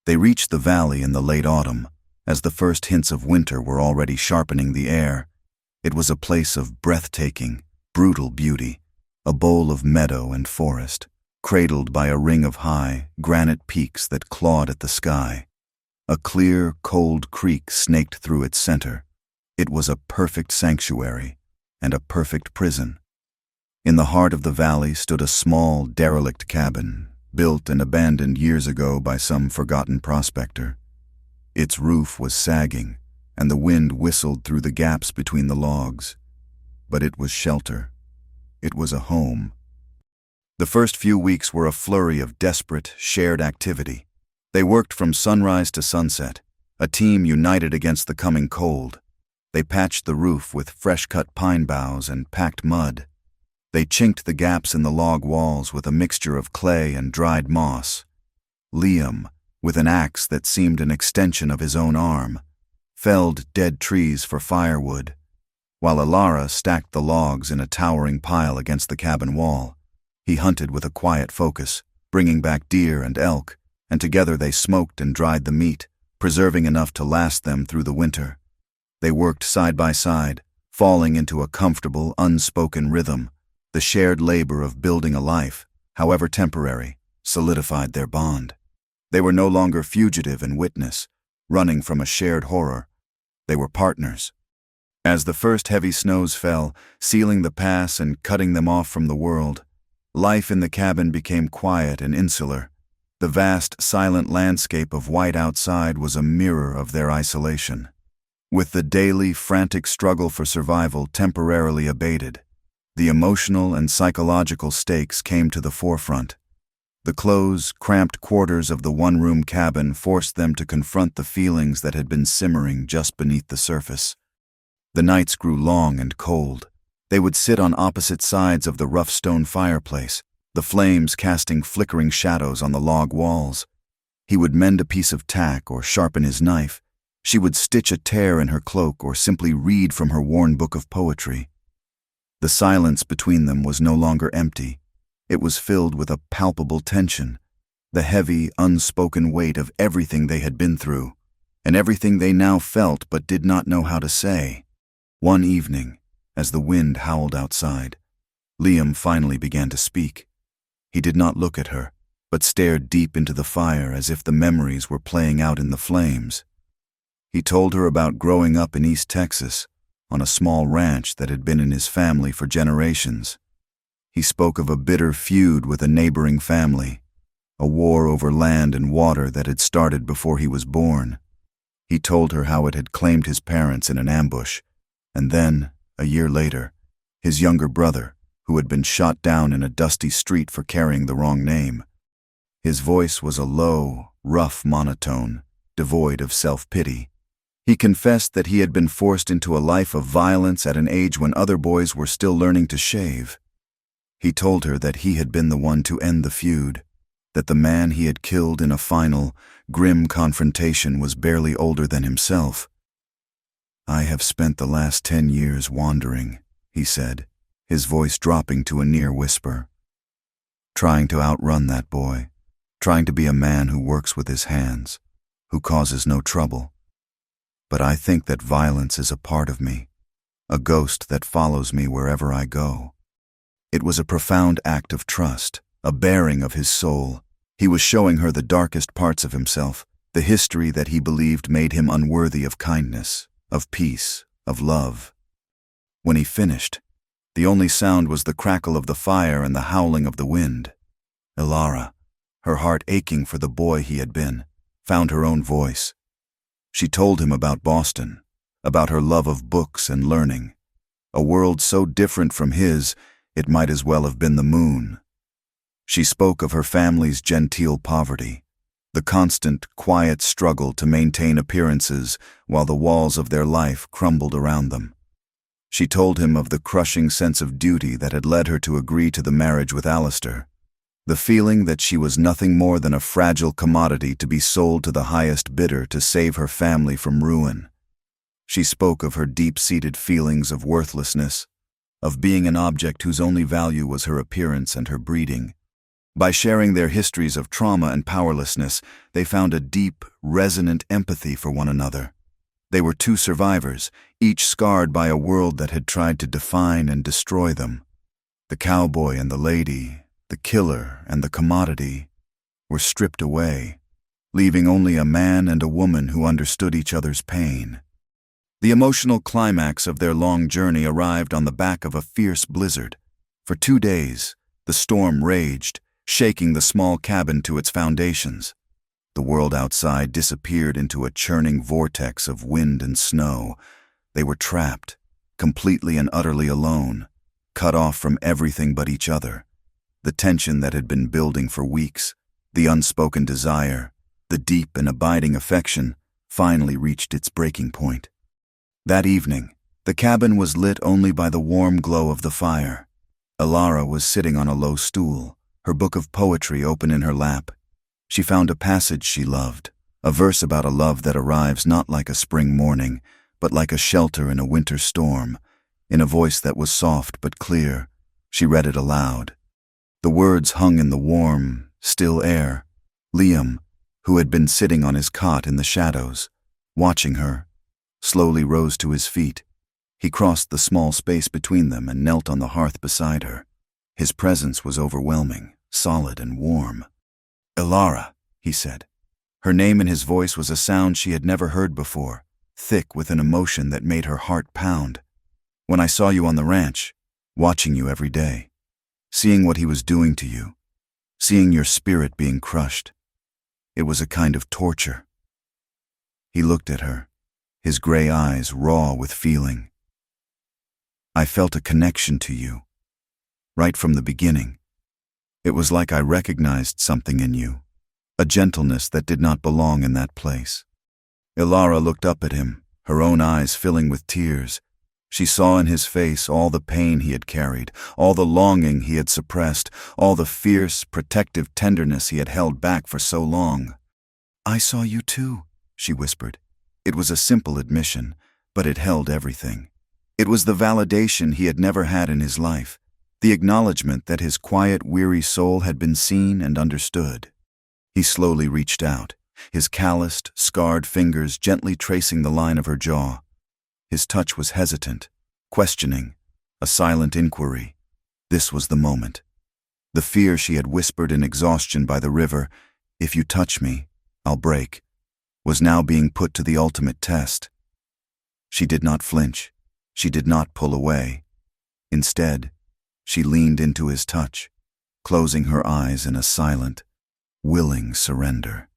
They reached the valley in the late autumn, as the first hints of winter were already sharpening the air. It was a place of breathtaking, brutal beauty, a bowl of meadow and forest, cradled by a ring of high, granite peaks that clawed at the sky. A clear, cold creek snaked through its center. It was a perfect sanctuary and a perfect prison. In the heart of the valley stood a small, derelict cabin, built and abandoned years ago by some forgotten prospector. Its roof was sagging, and the wind whistled through the gaps between the logs. But it was shelter. It was a home. The first few weeks were a flurry of desperate, shared activity. They worked from sunrise to sunset, a team united against the coming cold. They patched the roof with fresh-cut pine boughs and packed mud. They chinked the gaps in the log walls with a mixture of clay and dried moss. Liam, with an axe that seemed an extension of his own arm, felled dead trees for firewood, while Alara stacked the logs in a towering pile against the cabin wall. He hunted with a quiet focus, bringing back deer and elk, and together they smoked and dried the meat, preserving enough to last them through the winter. They worked side by side, falling into a comfortable, unspoken rhythm. The shared labor of building a life, however temporary, solidified their bond. They were no longer fugitive and witness, running from a shared horror. They were partners. As the first heavy snows fell, sealing the pass and cutting them off from the world, life in the cabin became quiet and insular. The vast, silent landscape of white outside was a mirror of their isolation. With the daily, frantic struggle for survival temporarily abated, the emotional and psychological stakes came to the forefront. The close, cramped quarters of the one-room cabin forced them to confront the feelings that had been simmering just beneath the surface. The nights grew long and cold. They would sit on opposite sides of the rough stone fireplace, the flames casting flickering shadows on the log walls. He would mend a piece of tack or sharpen his knife. She would stitch a tear in her cloak or simply read from her worn book of poetry. The silence between them was no longer empty. It was filled with a palpable tension, the heavy, unspoken weight of everything they had been through, and everything they now felt but did not know how to say. One evening, as the wind howled outside, Liam finally began to speak. He did not look at her, but stared deep into the fire as if the memories were playing out in the flames. He told her about growing up in East Texas, on a small ranch that had been in his family for generations. He spoke of a bitter feud with a neighboring family, a war over land and water that had started before he was born. He told her how it had claimed his parents in an ambush, and then, a year later, his younger brother, who had been shot down in a dusty street for carrying the wrong name. His voice was a low, rough monotone, devoid of self-pity. He confessed that he had been forced into a life of violence at an age when other boys were still learning to shave. He told her that he had been the one to end the feud, that the man he had killed in a final, grim confrontation was barely older than himself. "I have spent the last 10 years wandering," he said, his voice dropping to a near whisper. "Trying to outrun that boy, trying to be a man who works with his hands, who causes no trouble. But I think that violence is a part of me, a ghost that follows me wherever I go." It was a profound act of trust, a baring of his soul, He was showing her the darkest parts of himself, the history that he believed made him unworthy of kindness, of peace, of love. When he finished, the only sound was the crackle of the fire and the howling of the wind. Ilara, her heart aching for the boy he had been, found her own voice. She told him about Boston, about her love of books and learning. A world so different from his, it might as well have been the moon. She spoke of her family's genteel poverty, the constant, quiet struggle to maintain appearances while the walls of their life crumbled around them. She told him of the crushing sense of duty that had led her to agree to the marriage with Alistair, the feeling that she was nothing more than a fragile commodity to be sold to the highest bidder to save her family from ruin. She spoke of her deep-seated feelings of worthlessness, of being an object whose only value was her appearance and her breeding. By sharing their histories of trauma and powerlessness, they found a deep, resonant empathy for one another. They were two survivors, each scarred by a world that had tried to define and destroy them. The cowboy and the lady, the killer and the commodity, were stripped away, leaving only a man and a woman who understood each other's pain. The emotional climax of their long journey arrived on the back of a fierce blizzard. For 2 days, the storm raged, shaking the small cabin to its foundations. The world outside disappeared into a churning vortex of wind and snow. They were trapped, completely and utterly alone, cut off from everything but each other. The tension that had been building for weeks, the unspoken desire, the deep and abiding affection, finally reached its breaking point. That evening, the cabin was lit only by the warm glow of the fire. Ilara was sitting on a low stool, her book of poetry open in her lap. She found a passage she loved, a verse about a love that arrives not like a spring morning, but like a shelter in a winter storm. In a voice that was soft but clear, she read it aloud. The words hung in the warm, still air. Liam, who had been sitting on his cot in the shadows, watching her, slowly rose to his feet. He crossed the small space between them and knelt on the hearth beside her. His presence was overwhelming, solid and warm. "Ilara," he said. Her name in his voice was a sound she had never heard before, thick with an emotion that made her heart pound. "When I saw you on the ranch, watching you every day, seeing what he was doing to you, seeing your spirit being crushed, it was a kind of torture." He looked at her, his gray eyes raw with feeling. "I felt a connection to you, right from the beginning. It was like I recognized something in you, a gentleness that did not belong in that place." Ilara looked up at him, her own eyes filling with tears. She saw in his face all the pain he had carried, all the longing he had suppressed, all the fierce, protective tenderness he had held back for so long. "I saw you too," she whispered. It was a simple admission, but it held everything. It was the validation he had never had in his life, the acknowledgement that his quiet, weary soul had been seen and understood. He slowly reached out, his calloused, scarred fingers gently tracing the line of her jaw. His touch was hesitant, questioning, a silent inquiry. This was the moment. The fear she had whispered in exhaustion by the river, "If you touch me, I'll break," was now being put to the ultimate test. She did not flinch. She did not pull away. Instead, she leaned into his touch, closing her eyes in a silent, willing surrender.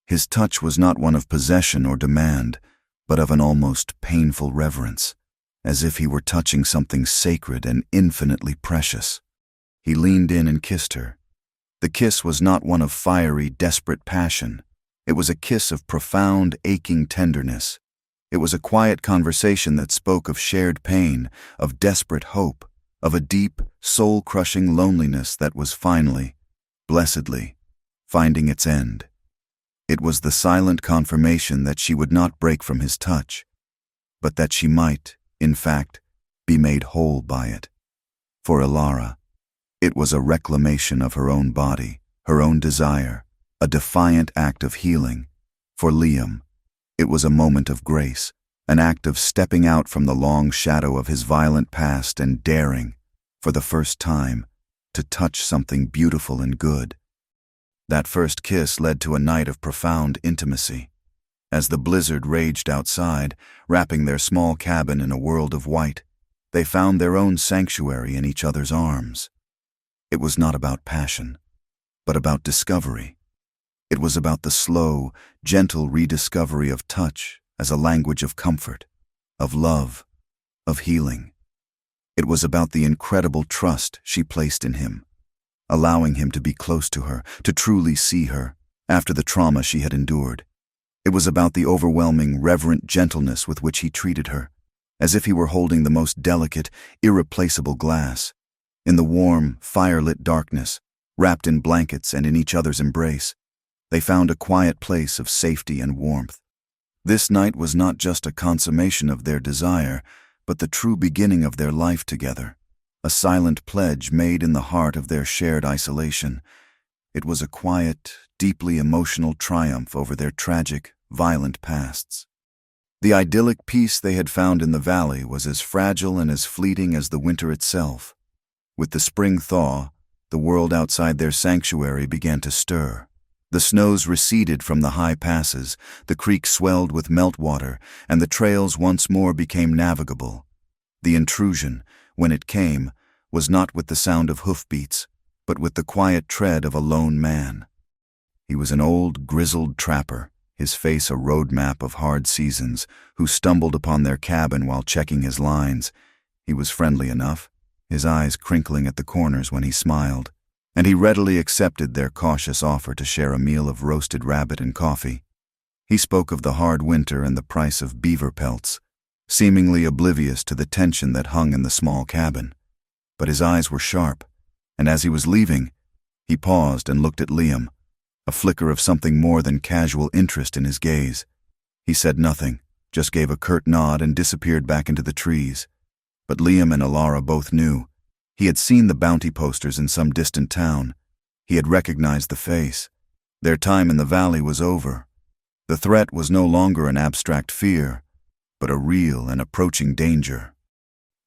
His touch was not one of possession or demand, but of an almost painful reverence, as if he were touching something sacred and infinitely precious. He leaned in and kissed her. The kiss was not one of fiery, desperate passion. It was a kiss of profound, aching tenderness. It was a quiet conversation that spoke of shared pain, of desperate hope, of a deep, soul-crushing loneliness that was finally, blessedly, finding its end. It was the silent confirmation that she would not break from his touch, but that she might, in fact, be made whole by it. For Ilara, it was a reclamation of her own body, her own desire, a defiant act of healing. For Liam, it was a moment of grace, an act of stepping out from the long shadow of his violent past and daring, for the first time, to touch something beautiful and good. That first kiss led to a night of profound intimacy. As the blizzard raged outside, wrapping their small cabin in a world of white, they found their own sanctuary in each other's arms. It was not about passion, but about discovery. It was about the slow, gentle rediscovery of touch as a language of comfort, of love, of healing. It was about the incredible trust she placed in him, allowing him to be close to her, to truly see her, after the trauma she had endured. It was about the overwhelming, reverent gentleness with which he treated her, as if he were holding the most delicate, irreplaceable glass. In the warm, fire-lit darkness, wrapped in blankets and in each other's embrace, they found a quiet place of safety and warmth. This night was not just a consummation of their desire, but the true beginning of their life together, a silent pledge made in the heart of their shared isolation. It was a quiet, deeply emotional triumph over their tragic, violent pasts. The idyllic peace they had found in the valley was as fragile and as fleeting as the winter itself. With the spring thaw, the world outside their sanctuary began to stir. The snows receded from the high passes, the creek swelled with meltwater, and the trails once more became navigable. The intrusion, when it came, was not with the sound of hoofbeats, but with the quiet tread of a lone man. He was an old, grizzled trapper, his face a road map of hard seasons, who stumbled upon their cabin while checking his lines. He was friendly enough, his eyes crinkling at the corners when he smiled, and he readily accepted their cautious offer to share a meal of roasted rabbit and coffee. He spoke of the hard winter and the price of beaver pelts, seemingly oblivious to the tension that hung in the small cabin. But his eyes were sharp, and as he was leaving, he paused and looked at Liam, a flicker of something more than casual interest in his gaze. He said nothing, just gave a curt nod and disappeared back into the trees. But Liam and Alara both knew. He had seen the bounty posters in some distant town. He had recognized the face. Their time in the valley was over. The threat was no longer an abstract fear, but a real and approaching danger.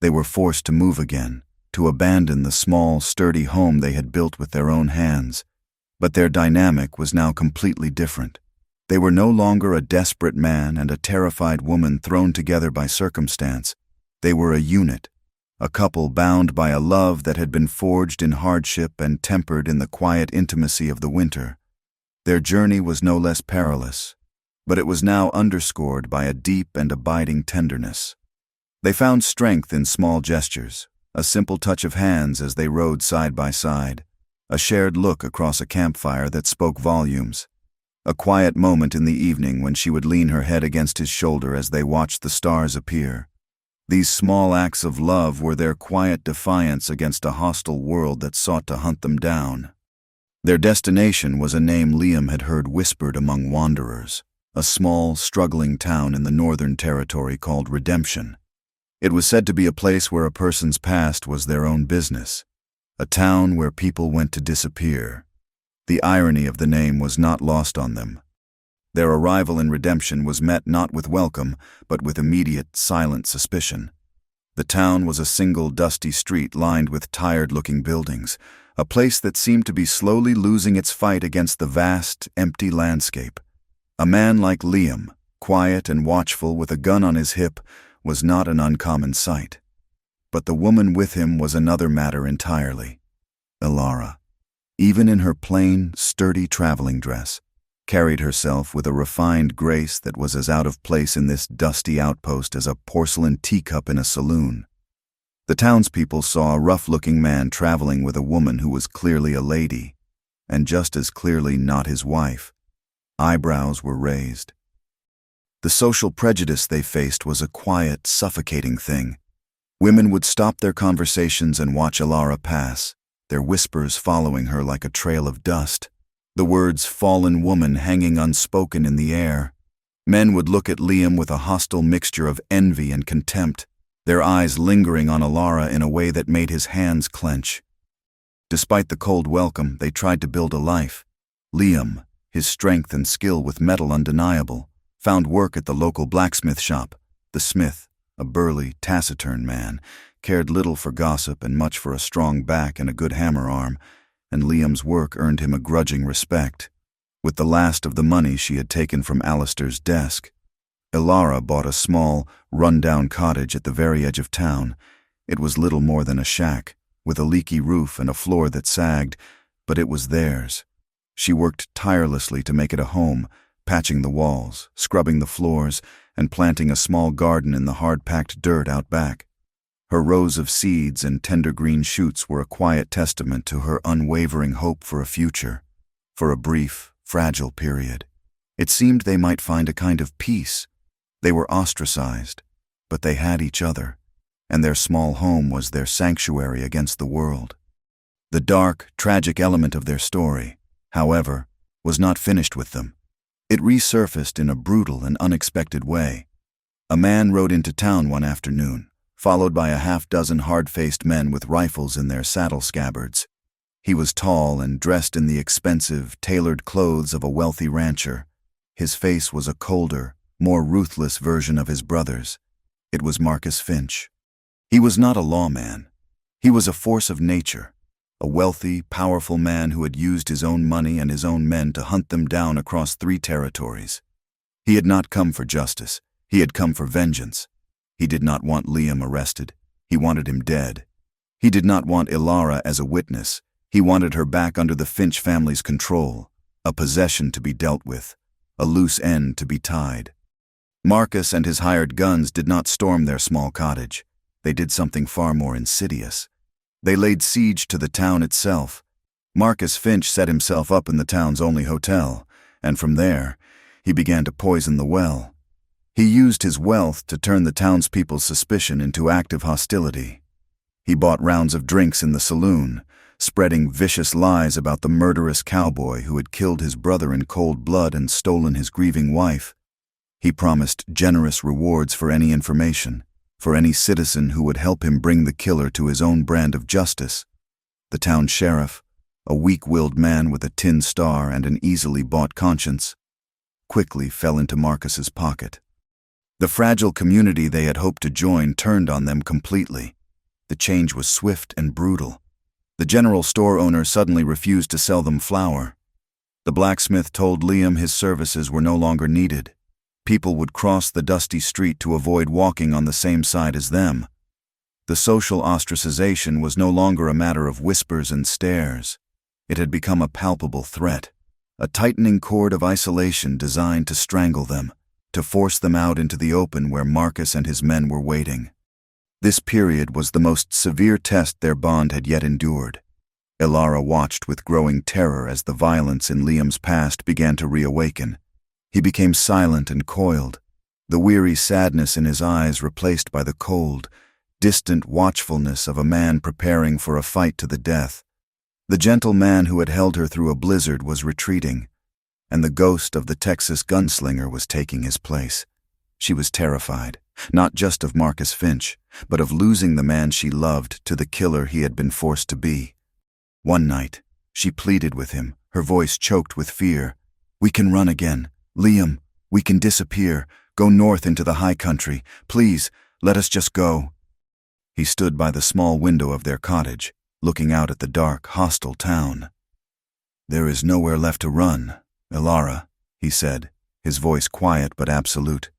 They were forced to move again, to abandon the small, sturdy home they had built with their own hands. But their dynamic was now completely different. They were no longer a desperate man and a terrified woman thrown together by circumstance. They were a unit, a couple bound by a love that had been forged in hardship and tempered in the quiet intimacy of the winter. Their journey was no less perilous, but it was now underscored by a deep and abiding tenderness. They found strength in small gestures, a simple touch of hands as they rode side by side, a shared look across a campfire that spoke volumes, a quiet moment in the evening when she would lean her head against his shoulder as they watched the stars appear. These small acts of love were their quiet defiance against a hostile world that sought to hunt them down. Their destination was a name Liam had heard whispered among wanderers, a small, struggling town in the Northern Territory called Redemption. It was said to be a place where a person's past was their own business, a town where people went to disappear. The irony of the name was not lost on them. Their arrival in Redemption was met not with welcome, but with immediate, silent suspicion. The town was a single dusty street lined with tired-looking buildings, a place that seemed to be slowly losing its fight against the vast, empty landscape. A man like Liam, quiet and watchful with a gun on his hip, was not an uncommon sight. But the woman with him was another matter entirely. Alara, even in her plain, sturdy traveling dress, carried herself with a refined grace that was as out of place in this dusty outpost as a porcelain teacup in a saloon. The townspeople saw a rough-looking man traveling with a woman who was clearly a lady, and just as clearly not his wife. Eyebrows were raised. The social prejudice they faced was a quiet, suffocating thing. Women would stop their conversations and watch Alara pass, their whispers following her like a trail of dust, the words "fallen woman" hanging unspoken in the air. Men would look at Liam with a hostile mixture of envy and contempt, their eyes lingering on Alara in a way that made his hands clench. Despite the cold welcome, they tried to build a life. Liam, his strength and skill with metal undeniable, found work at the local blacksmith shop. The smith, a burly, taciturn man, cared little for gossip and much for a strong back and a good hammer arm. and Liam's work earned him a grudging respect. With the last of the money she had taken from Alistair's desk, Ilara bought a small, run-down cottage at the very edge of town. It was little more than a shack, with a leaky roof and a floor that sagged, but it was theirs. She worked tirelessly to make it a home, patching the walls, scrubbing the floors, and planting a small garden in the hard-packed dirt out back. Her rows of seeds and tender green shoots were a quiet testament to her unwavering hope for a future, for a brief, fragile period. It seemed they might find a kind of peace. They were ostracized, but they had each other, and their small home was their sanctuary against the world. The dark, tragic element of their story, however, was not finished with them. It resurfaced in a brutal and unexpected way. A man rode into town one afternoon, followed by a half-dozen hard-faced men with rifles in their saddle scabbards. He was tall and dressed in the expensive, tailored clothes of a wealthy rancher. His face was a colder, more ruthless version of his brother's. It was Marcus Finch. He was not a lawman. He was a force of nature, a wealthy, powerful man who had used his own money and his own men to hunt them down across 3 territories. He had not come for justice. He had come for vengeance. He did not want Liam arrested. He wanted him dead. He did not want Ilara as a witness. He wanted her back under the Finch family's control, a possession to be dealt with, a loose end to be tied. Marcus and his hired guns did not storm their small cottage. They did something far more insidious. They laid siege to the town itself. Marcus Finch set himself up in the town's only hotel, and from there, he began to poison the well. He used his wealth to turn the townspeople's suspicion into active hostility. He bought rounds of drinks in the saloon, spreading vicious lies about the murderous cowboy who had killed his brother in cold blood and stolen his grieving wife. He promised generous rewards for any information, for any citizen who would help him bring the killer to his own brand of justice. The town sheriff, a weak-willed man with a tin star and an easily bought conscience, quickly fell into Marcus's pocket. The fragile community they had hoped to join turned on them completely. The change was swift and brutal. The general store owner suddenly refused to sell them flour. The blacksmith told Liam his services were no longer needed. People would cross the dusty street to avoid walking on the same side as them. The social ostracization was no longer a matter of whispers and stares. It had become a palpable threat, a tightening cord of isolation designed to strangle them, to force them out into the open where Marcus and his men were waiting. This period was the most severe test their bond had yet endured. Ilara watched with growing terror as the violence in Liam's past began to reawaken. He became silent and coiled, the weary sadness in his eyes replaced by the cold, distant watchfulness of a man preparing for a fight to the death. The gentle man who had held her through a blizzard was retreating, and the ghost of the Texas gunslinger was taking his place. She was terrified, not just of Marcus Finch, but of losing the man she loved to the killer he had been forced to be. One night, she pleaded with him, her voice choked with fear. "We can run again. Liam, we can disappear, go north into the high country. Please, let us just go." He stood by the small window of their cottage, looking out at the dark, hostile town. "There is nowhere left to run, Ilara," he said, his voice quiet but absolute.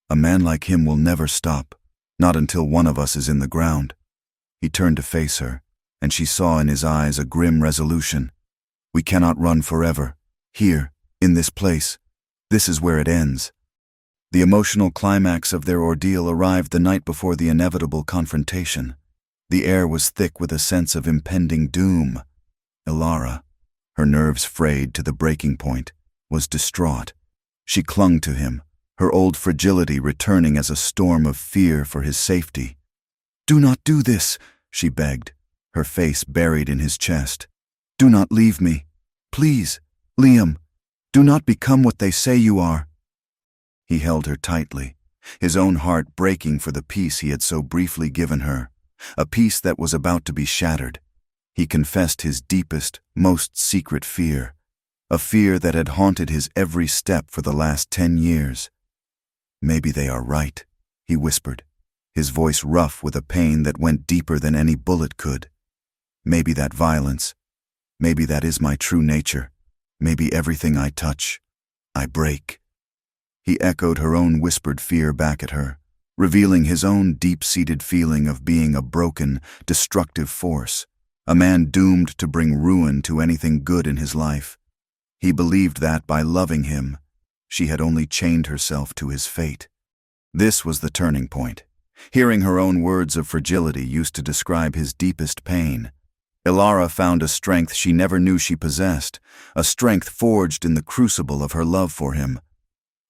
"A man like him will never stop, not until one of us is in the ground." He turned to face her, and she saw in his eyes a grim resolution. "We cannot run forever. Here, in this place. This is where it ends." The emotional climax of their ordeal arrived the night before the inevitable confrontation. The air was thick with a sense of impending doom. Ilara, her nerves frayed to the breaking point, was distraught. She clung to him, her old fragility returning as a storm of fear for his safety. "Do not do this," she begged, her face buried in his chest. "Do not leave me. Please, Liam, do not become what they say you are." He held her tightly, his own heart breaking for the peace he had so briefly given her, a peace that was about to be shattered. He confessed his deepest, most secret fear, a fear that had haunted his every step for the last 10 years. "Maybe they are right," he whispered, his voice rough with a pain that went deeper than any bullet could. "Maybe that violence, Maybe that is my true nature. Maybe everything I touch, I break." He echoed her own whispered fear back at her, revealing his own deep-seated feeling of being a broken, destructive force, a man doomed to bring ruin to anything good in his life. He believed that by loving him, she had only chained herself to his fate. This was the turning point. Hearing her own words of fragility used to describe his deepest pain, Ilara found a strength she never knew she possessed, a strength forged in the crucible of her love for him.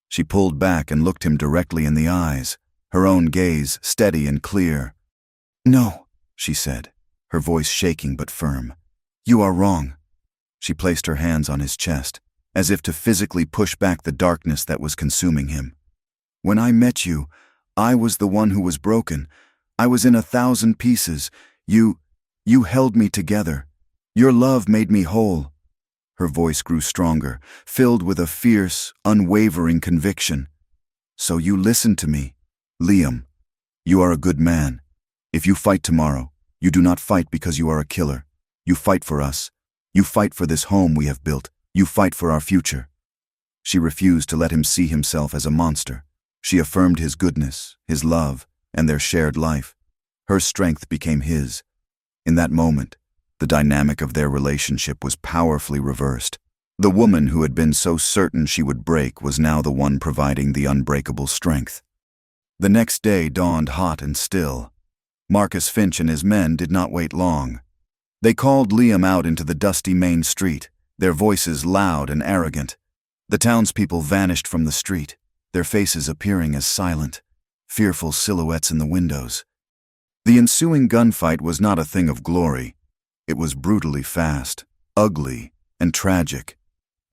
She pulled back and looked him directly in the eyes, her own gaze steady and clear. "No," she said, her voice shaking but firm. "You are wrong." She placed her hands on his chest, as if to physically push back the darkness that was consuming him. "When I met you, I was the one who was broken. I was in 1,000 pieces. You held me together. Your love made me whole." Her voice grew stronger, filled with a fierce, unwavering conviction. "So you listened to me. Liam, you are a good man. If you fight tomorrow, you do not fight because you are a killer. You fight for us. You fight for this home we have built. You fight for our future." She refused to let him see himself as a monster. She affirmed his goodness, his love, and their shared life. Her strength became his. In that moment, the dynamic of their relationship was powerfully reversed. The woman who had been so certain she would break was now the one providing the unbreakable strength. The next day dawned hot and still. Marcus Finch and his men did not wait long. They called Liam out into the dusty main street, their voices loud and arrogant. The townspeople vanished from the street, their faces appearing as silent, fearful silhouettes in the windows. The ensuing gunfight was not a thing of glory. It was brutally fast, ugly, and tragic.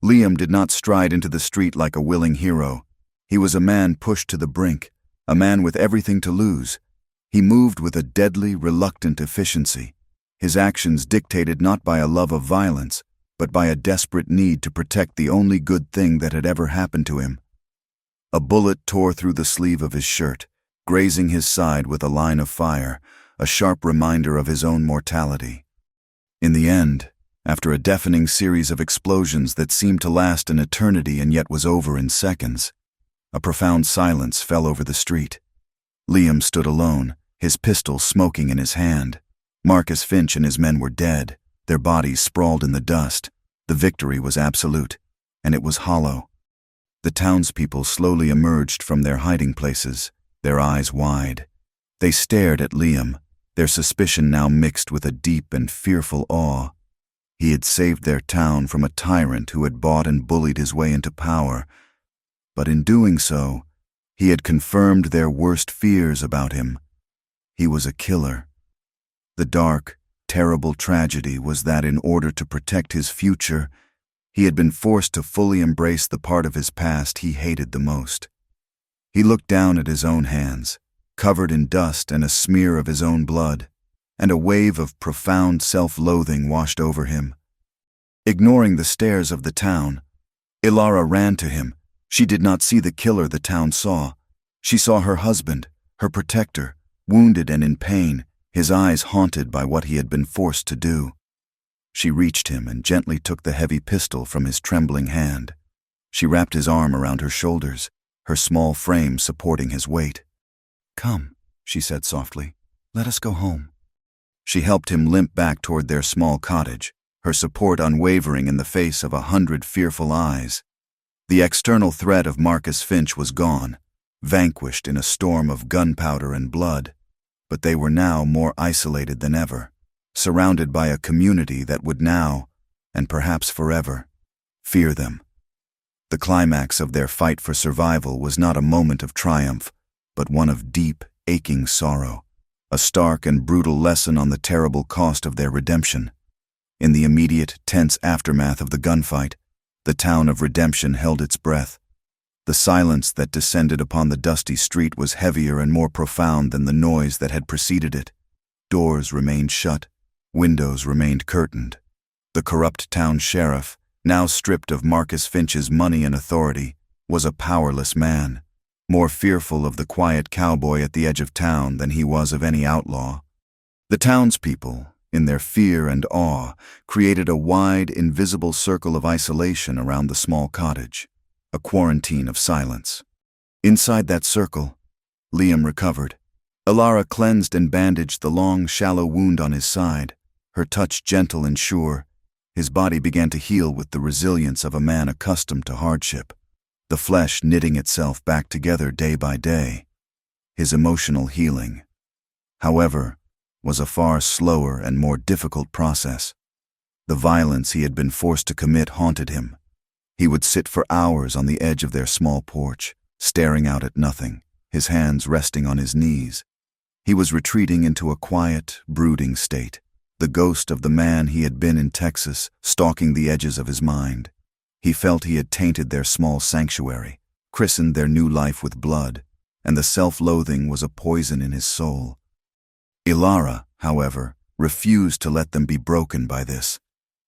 Liam did not stride into the street like a willing hero. He was a man pushed to the brink, a man with everything to lose. He moved with a deadly, reluctant efficiency, his actions dictated not by a love of violence, but by a desperate need to protect the only good thing that had ever happened to him. A bullet tore through the sleeve of his shirt, grazing his side with a line of fire, a sharp reminder of his own mortality. In the end, after a deafening series of explosions that seemed to last an eternity and yet was over in seconds, a profound silence fell over the street. Liam stood alone, his pistol smoking in his hand. Marcus Finch and his men were dead, their bodies sprawled in the dust. The victory was absolute, and it was hollow. The townspeople slowly emerged from their hiding places, their eyes wide. They stared at Liam, their suspicion now mixed with a deep and fearful awe. He had saved their town from a tyrant who had bought and bullied his way into power. But in doing so, he had confirmed their worst fears about him. He was a killer. The dark, terrible tragedy was that in order to protect his future, he had been forced to fully embrace the part of his past he hated the most. He looked down at his own hands, covered in dust and a smear of his own blood, and a wave of profound self-loathing washed over him. Ignoring the stares of the town, Ilara ran to him. She did not see the killer the town saw. She saw her husband, her protector, wounded and in pain, his eyes haunted by what he had been forced to do. She reached him and gently took the heavy pistol from his trembling hand. She wrapped his arm around her shoulders, her small frame supporting his weight. "Come," she said softly, "let us go home." She helped him limp back toward their small cottage, her support unwavering in the face of 100 fearful eyes. The external threat of Marcus Finch was gone, vanquished in a storm of gunpowder and blood, but they were now more isolated than ever, surrounded by a community that would now, and perhaps forever, fear them. The climax of their fight for survival was not a moment of triumph, but one of deep, aching sorrow, a stark and brutal lesson on the terrible cost of their redemption. In the immediate, tense aftermath of the gunfight, the town of Redemption held its breath. The silence that descended upon the dusty street was heavier and more profound than the noise that had preceded it. Doors remained shut, windows remained curtained. The corrupt town sheriff, now stripped of Marcus Finch's money and authority, was a powerless man, more fearful of the quiet cowboy at the edge of town than he was of any outlaw. The townspeople, in their fear and awe, created a wide, invisible circle of isolation around the small cottage, a quarantine of silence. Inside that circle, Liam recovered. Ilara cleansed and bandaged the long, shallow wound on his side, her touch gentle and sure. His body began to heal with the resilience of a man accustomed to hardship, the flesh knitting itself back together day by day. His emotional healing, however, was a far slower and more difficult process. The violence he had been forced to commit haunted him. He would sit for hours on the edge of their small porch, staring out at nothing, his hands resting on his knees. He was retreating into a quiet, brooding state, the ghost of the man he had been in Texas, stalking the edges of his mind. He felt he had tainted their small sanctuary, christened their new life with blood, and the self-loathing was a poison in his soul. Ilara, however, refused to let them be broken by this.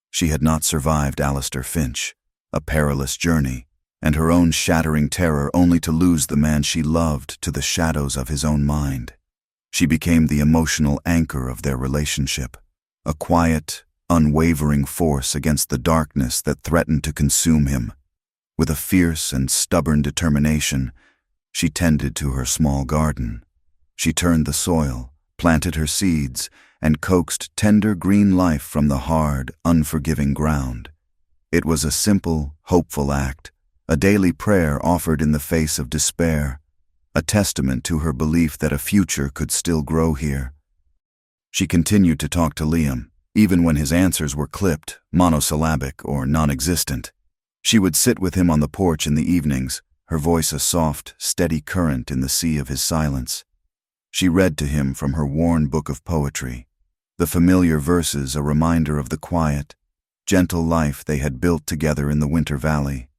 She had not survived Alistair Finch, a perilous journey, and her own shattering terror only to lose the man she loved to the shadows of his own mind. She became the emotional anchor of their relationship, a quiet, unwavering force against the darkness that threatened to consume him. With a fierce and stubborn determination, she tended to her small garden. She turned the soil, planted her seeds, and coaxed tender green life from the hard, unforgiving ground. It was a simple, hopeful act, a daily prayer offered in the face of despair, a testament to her belief that a future could still grow here. She continued to talk to Liam, even when his answers were clipped, monosyllabic, or non-existent. She would sit with him on the porch in the evenings, her voice a soft, steady current in the sea of his silence. She read to him from her worn book of poetry, the familiar verses a reminder of the quiet, gentle life they had built together in the Winter Valley.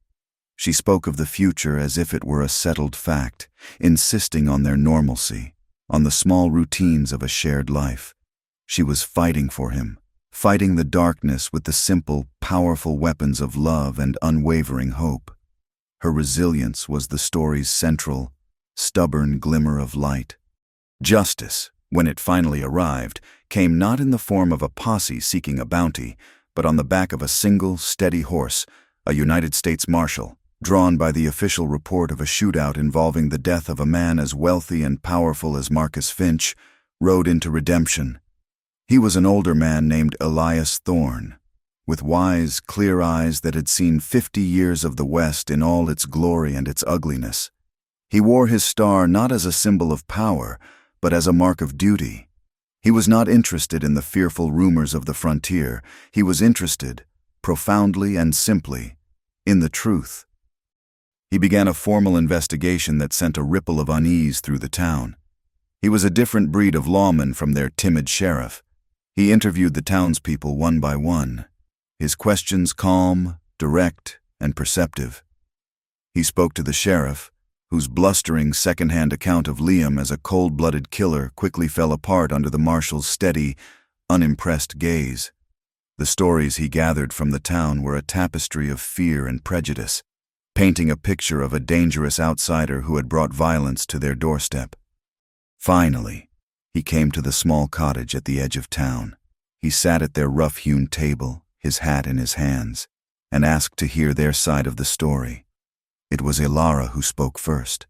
She spoke of the future as if it were a settled fact, insisting on their normalcy, on the small routines of a shared life. She was fighting for him, fighting the darkness with the simple, powerful weapons of love and unwavering hope. Her resilience was the story's central, stubborn glimmer of light. Justice, when it finally arrived, came not in the form of a posse seeking a bounty, but on the back of a single, steady horse, a United States Marshal, drawn by the official report of a shootout involving the death of a man as wealthy and powerful as Marcus Finch, rode into redemption. He was an older man named Elias Thorne, with wise, clear eyes that had seen 50 years of the West in all its glory and its ugliness. He wore his star not as a symbol of power, but as a mark of duty. He was not interested in the fearful rumors of the frontier. He was interested, profoundly and simply, in the truth. He began a formal investigation that sent a ripple of unease through the town. He was a different breed of lawman from their timid sheriff. He interviewed the townspeople one by one, his questions calm, direct, and perceptive. He spoke to the sheriff, whose blustering second-hand account of Liam as a cold-blooded killer quickly fell apart under the marshal's steady, unimpressed gaze. The stories he gathered from the town were a tapestry of fear and prejudice, painting a picture of a dangerous outsider who had brought violence to their doorstep. Finally, he came to the small cottage at the edge of town. He sat at their rough-hewn table, his hat in his hands, and asked to hear their side of the story. It was Ilara who spoke first.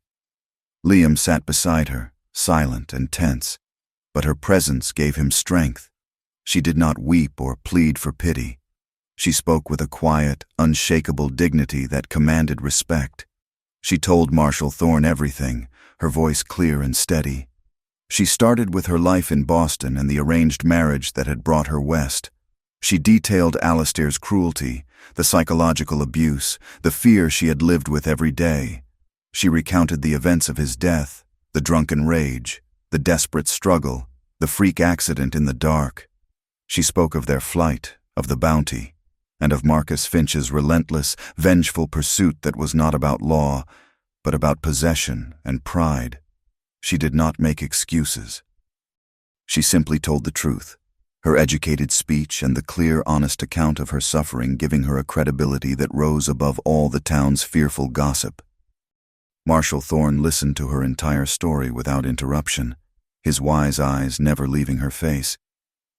Liam sat beside her, silent and tense, but her presence gave him strength. She did not weep or plead for pity. She spoke with a quiet, unshakable dignity that commanded respect. She told Marshal Thorne everything, her voice clear and steady. She started with her life in Boston and the arranged marriage that had brought her west. She detailed Alistair's cruelty, the psychological abuse, the fear she had lived with every day. She recounted the events of his death, the drunken rage, the desperate struggle, the freak accident in the dark. She spoke of their flight, of the bounty, and of Marcus Finch's relentless, vengeful pursuit that was not about law, but about possession and pride. She did not make excuses. She simply told the truth, her educated speech and the clear, honest account of her suffering giving her a credibility that rose above all the town's fearful gossip. Marshal Thorne listened to her entire story without interruption, his wise eyes never leaving her face.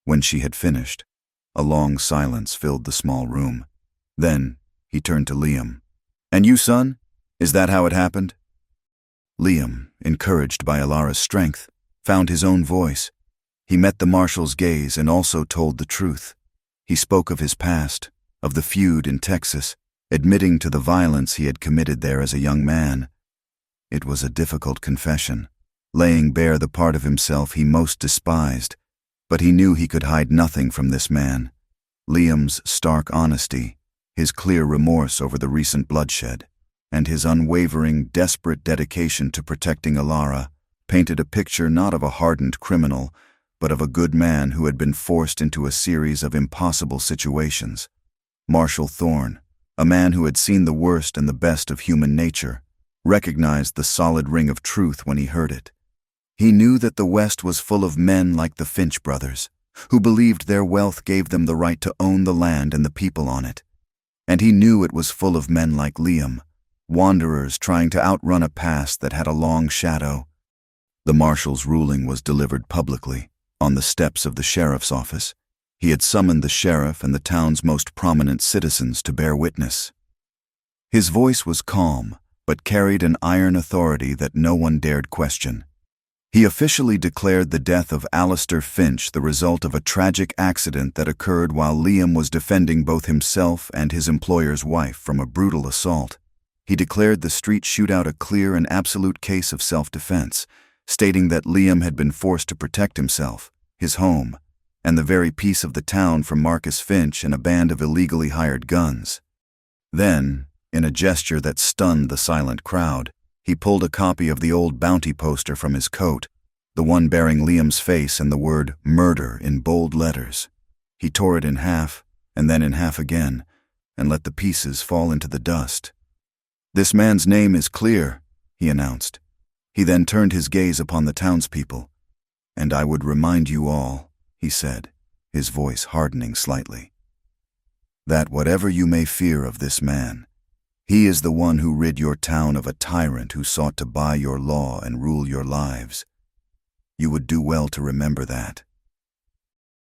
When she had finished, a long silence filled the small room. Then he turned to Liam. "And you, son? Is that how it happened?" Liam, encouraged by Alara's strength, found his own voice. He met the marshal's gaze and also told the truth. He spoke of his past, of the feud in Texas, admitting to the violence he had committed there as a young man. It was a difficult confession, laying bare the part of himself he most despised, but he knew he could hide nothing from this man. Liam's stark honesty, his clear remorse over the recent bloodshed, and his unwavering, desperate dedication to protecting Alara painted a picture not of a hardened criminal, but of a good man who had been forced into a series of impossible situations. Marshal Thorne, a man who had seen the worst and the best of human nature, recognized the solid ring of truth when he heard it. He knew that the West was full of men like the Finch brothers, who believed their wealth gave them the right to own the land and the people on it. And he knew it was full of men like Liam, wanderers trying to outrun a past that had a long shadow. The marshal's ruling was delivered publicly, on the steps of the sheriff's office. He had summoned the sheriff and the town's most prominent citizens to bear witness. His voice was calm, but carried an iron authority that no one dared question. He officially declared the death of Alistair Finch the result of a tragic accident that occurred while Liam was defending both himself and his employer's wife from a brutal assault. He declared the street shootout a clear and absolute case of self-defense, stating that Liam had been forced to protect himself, his home, and the very peace of the town from Marcus Finch and a band of illegally hired guns. Then, in a gesture that stunned the silent crowd, he pulled a copy of the old bounty poster from his coat, the one bearing Liam's face and the word "murder" in bold letters. He tore it in half, and then in half again, and let the pieces fall into the dust. "This man's name is clear," he announced. He then turned his gaze upon the townspeople. "And I would remind you all," he said, his voice hardening slightly, "that whatever you may fear of this man, he is the one who rid your town of a tyrant who sought to buy your law and rule your lives. You would do well to remember that."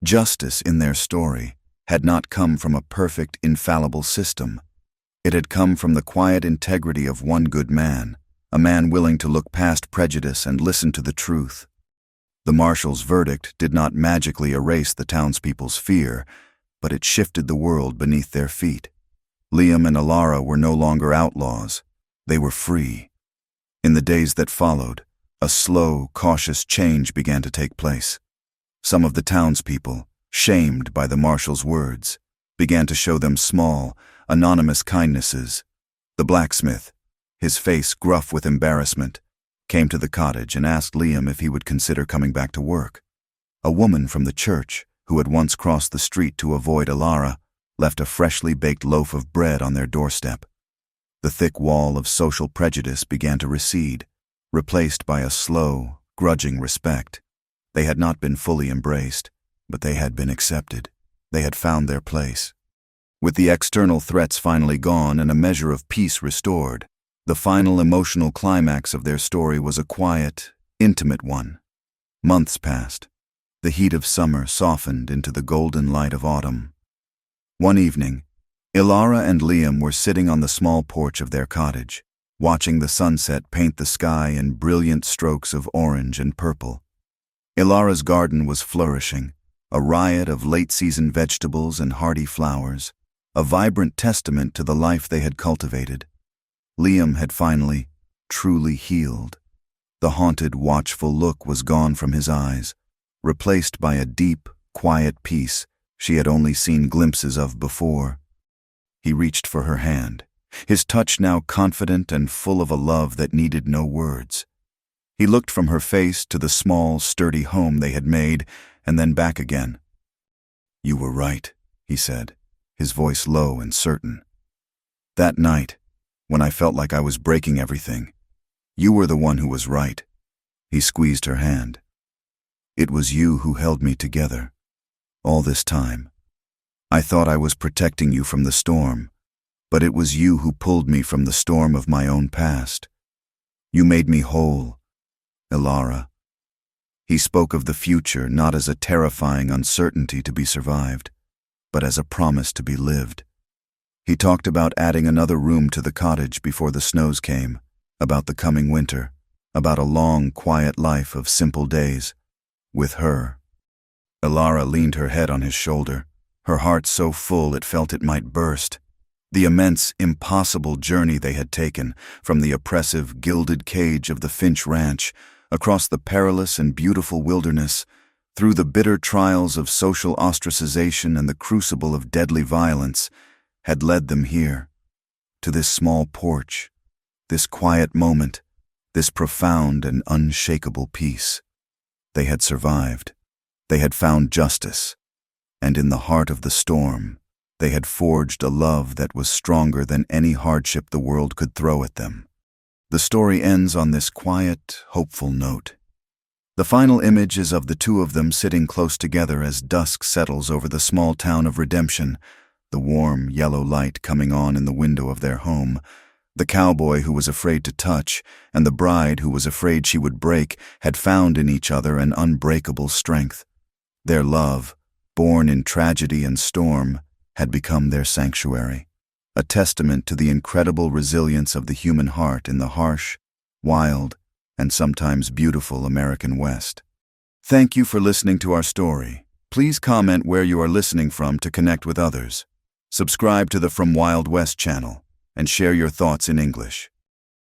Justice in their story had not come from a perfect, infallible system. It had come from the quiet integrity of one good man, a man willing to look past prejudice and listen to the truth. The marshal's verdict did not magically erase the townspeople's fear, but it shifted the world beneath their feet. Liam and Alara were no longer outlaws. They were free. In the days that followed, a slow, cautious change began to take place. Some of the townspeople, shamed by the marshal's words, began to show them small, anonymous kindnesses. The blacksmith, his face gruff with embarrassment, came to the cottage and asked Liam if he would consider coming back to work. A woman from the church, who had once crossed the street to avoid Alara, left a freshly baked loaf of bread on their doorstep. The thick wall of social prejudice began to recede, replaced by a slow, grudging respect. They had not been fully embraced, but they had been accepted. They had found their place. With the external threats finally gone and a measure of peace restored, the final emotional climax of their story was a quiet, intimate one. Months passed. The heat of summer softened into the golden light of autumn. One evening, Alara and Liam were sitting on the small porch of their cottage, watching the sunset paint the sky in brilliant strokes of orange and purple. Alara's garden was flourishing, a riot of late-season vegetables and hardy flowers, a vibrant testament to the life they had cultivated. Liam had finally, truly healed. The haunted, watchful look was gone from his eyes, replaced by a deep, quiet peace she had only seen glimpses of before. He reached for her hand, his touch now confident and full of a love that needed no words. He looked from her face to the small, sturdy home they had made, and then back again. "You were right," he said, his voice low and certain. "That night, when I felt like I was breaking everything, you were the one who was right." He squeezed her hand. "It was you who held me together. All this time. I thought I was protecting you from the storm, but it was you who pulled me from the storm of my own past. You made me whole, Alara. He spoke of the future not as a terrifying uncertainty to be survived, but as a promise to be lived. He talked about adding another room to the cottage before the snows came, about the coming winter, about a long, quiet life of simple days, with her. Elara leaned her head on his shoulder, her heart so full it felt it might burst. The immense, impossible journey they had taken, from the oppressive, gilded cage of the Finch Ranch, across the perilous and beautiful wilderness, through the bitter trials of social ostracization and the crucible of deadly violence, had led them here, to this small porch, this quiet moment, this profound and unshakable peace. They had survived. They had found justice. And in the heart of the storm, they had forged a love that was stronger than any hardship the world could throw at them. The story ends on this quiet, hopeful note. The final image is of the two of them sitting close together as dusk settles over the small town of Redemption, the warm, yellow light coming on in the window of their home. The cowboy who was afraid to touch, and the bride who was afraid she would break, had found in each other an unbreakable strength. Their love, born in tragedy and storm, had become their sanctuary, a testament to the incredible resilience of the human heart in the harsh, wild, and sometimes beautiful American West. Thank you for listening to our story. Please comment where you are listening from to connect with others. Subscribe to the From Wild West channel and share your thoughts in English.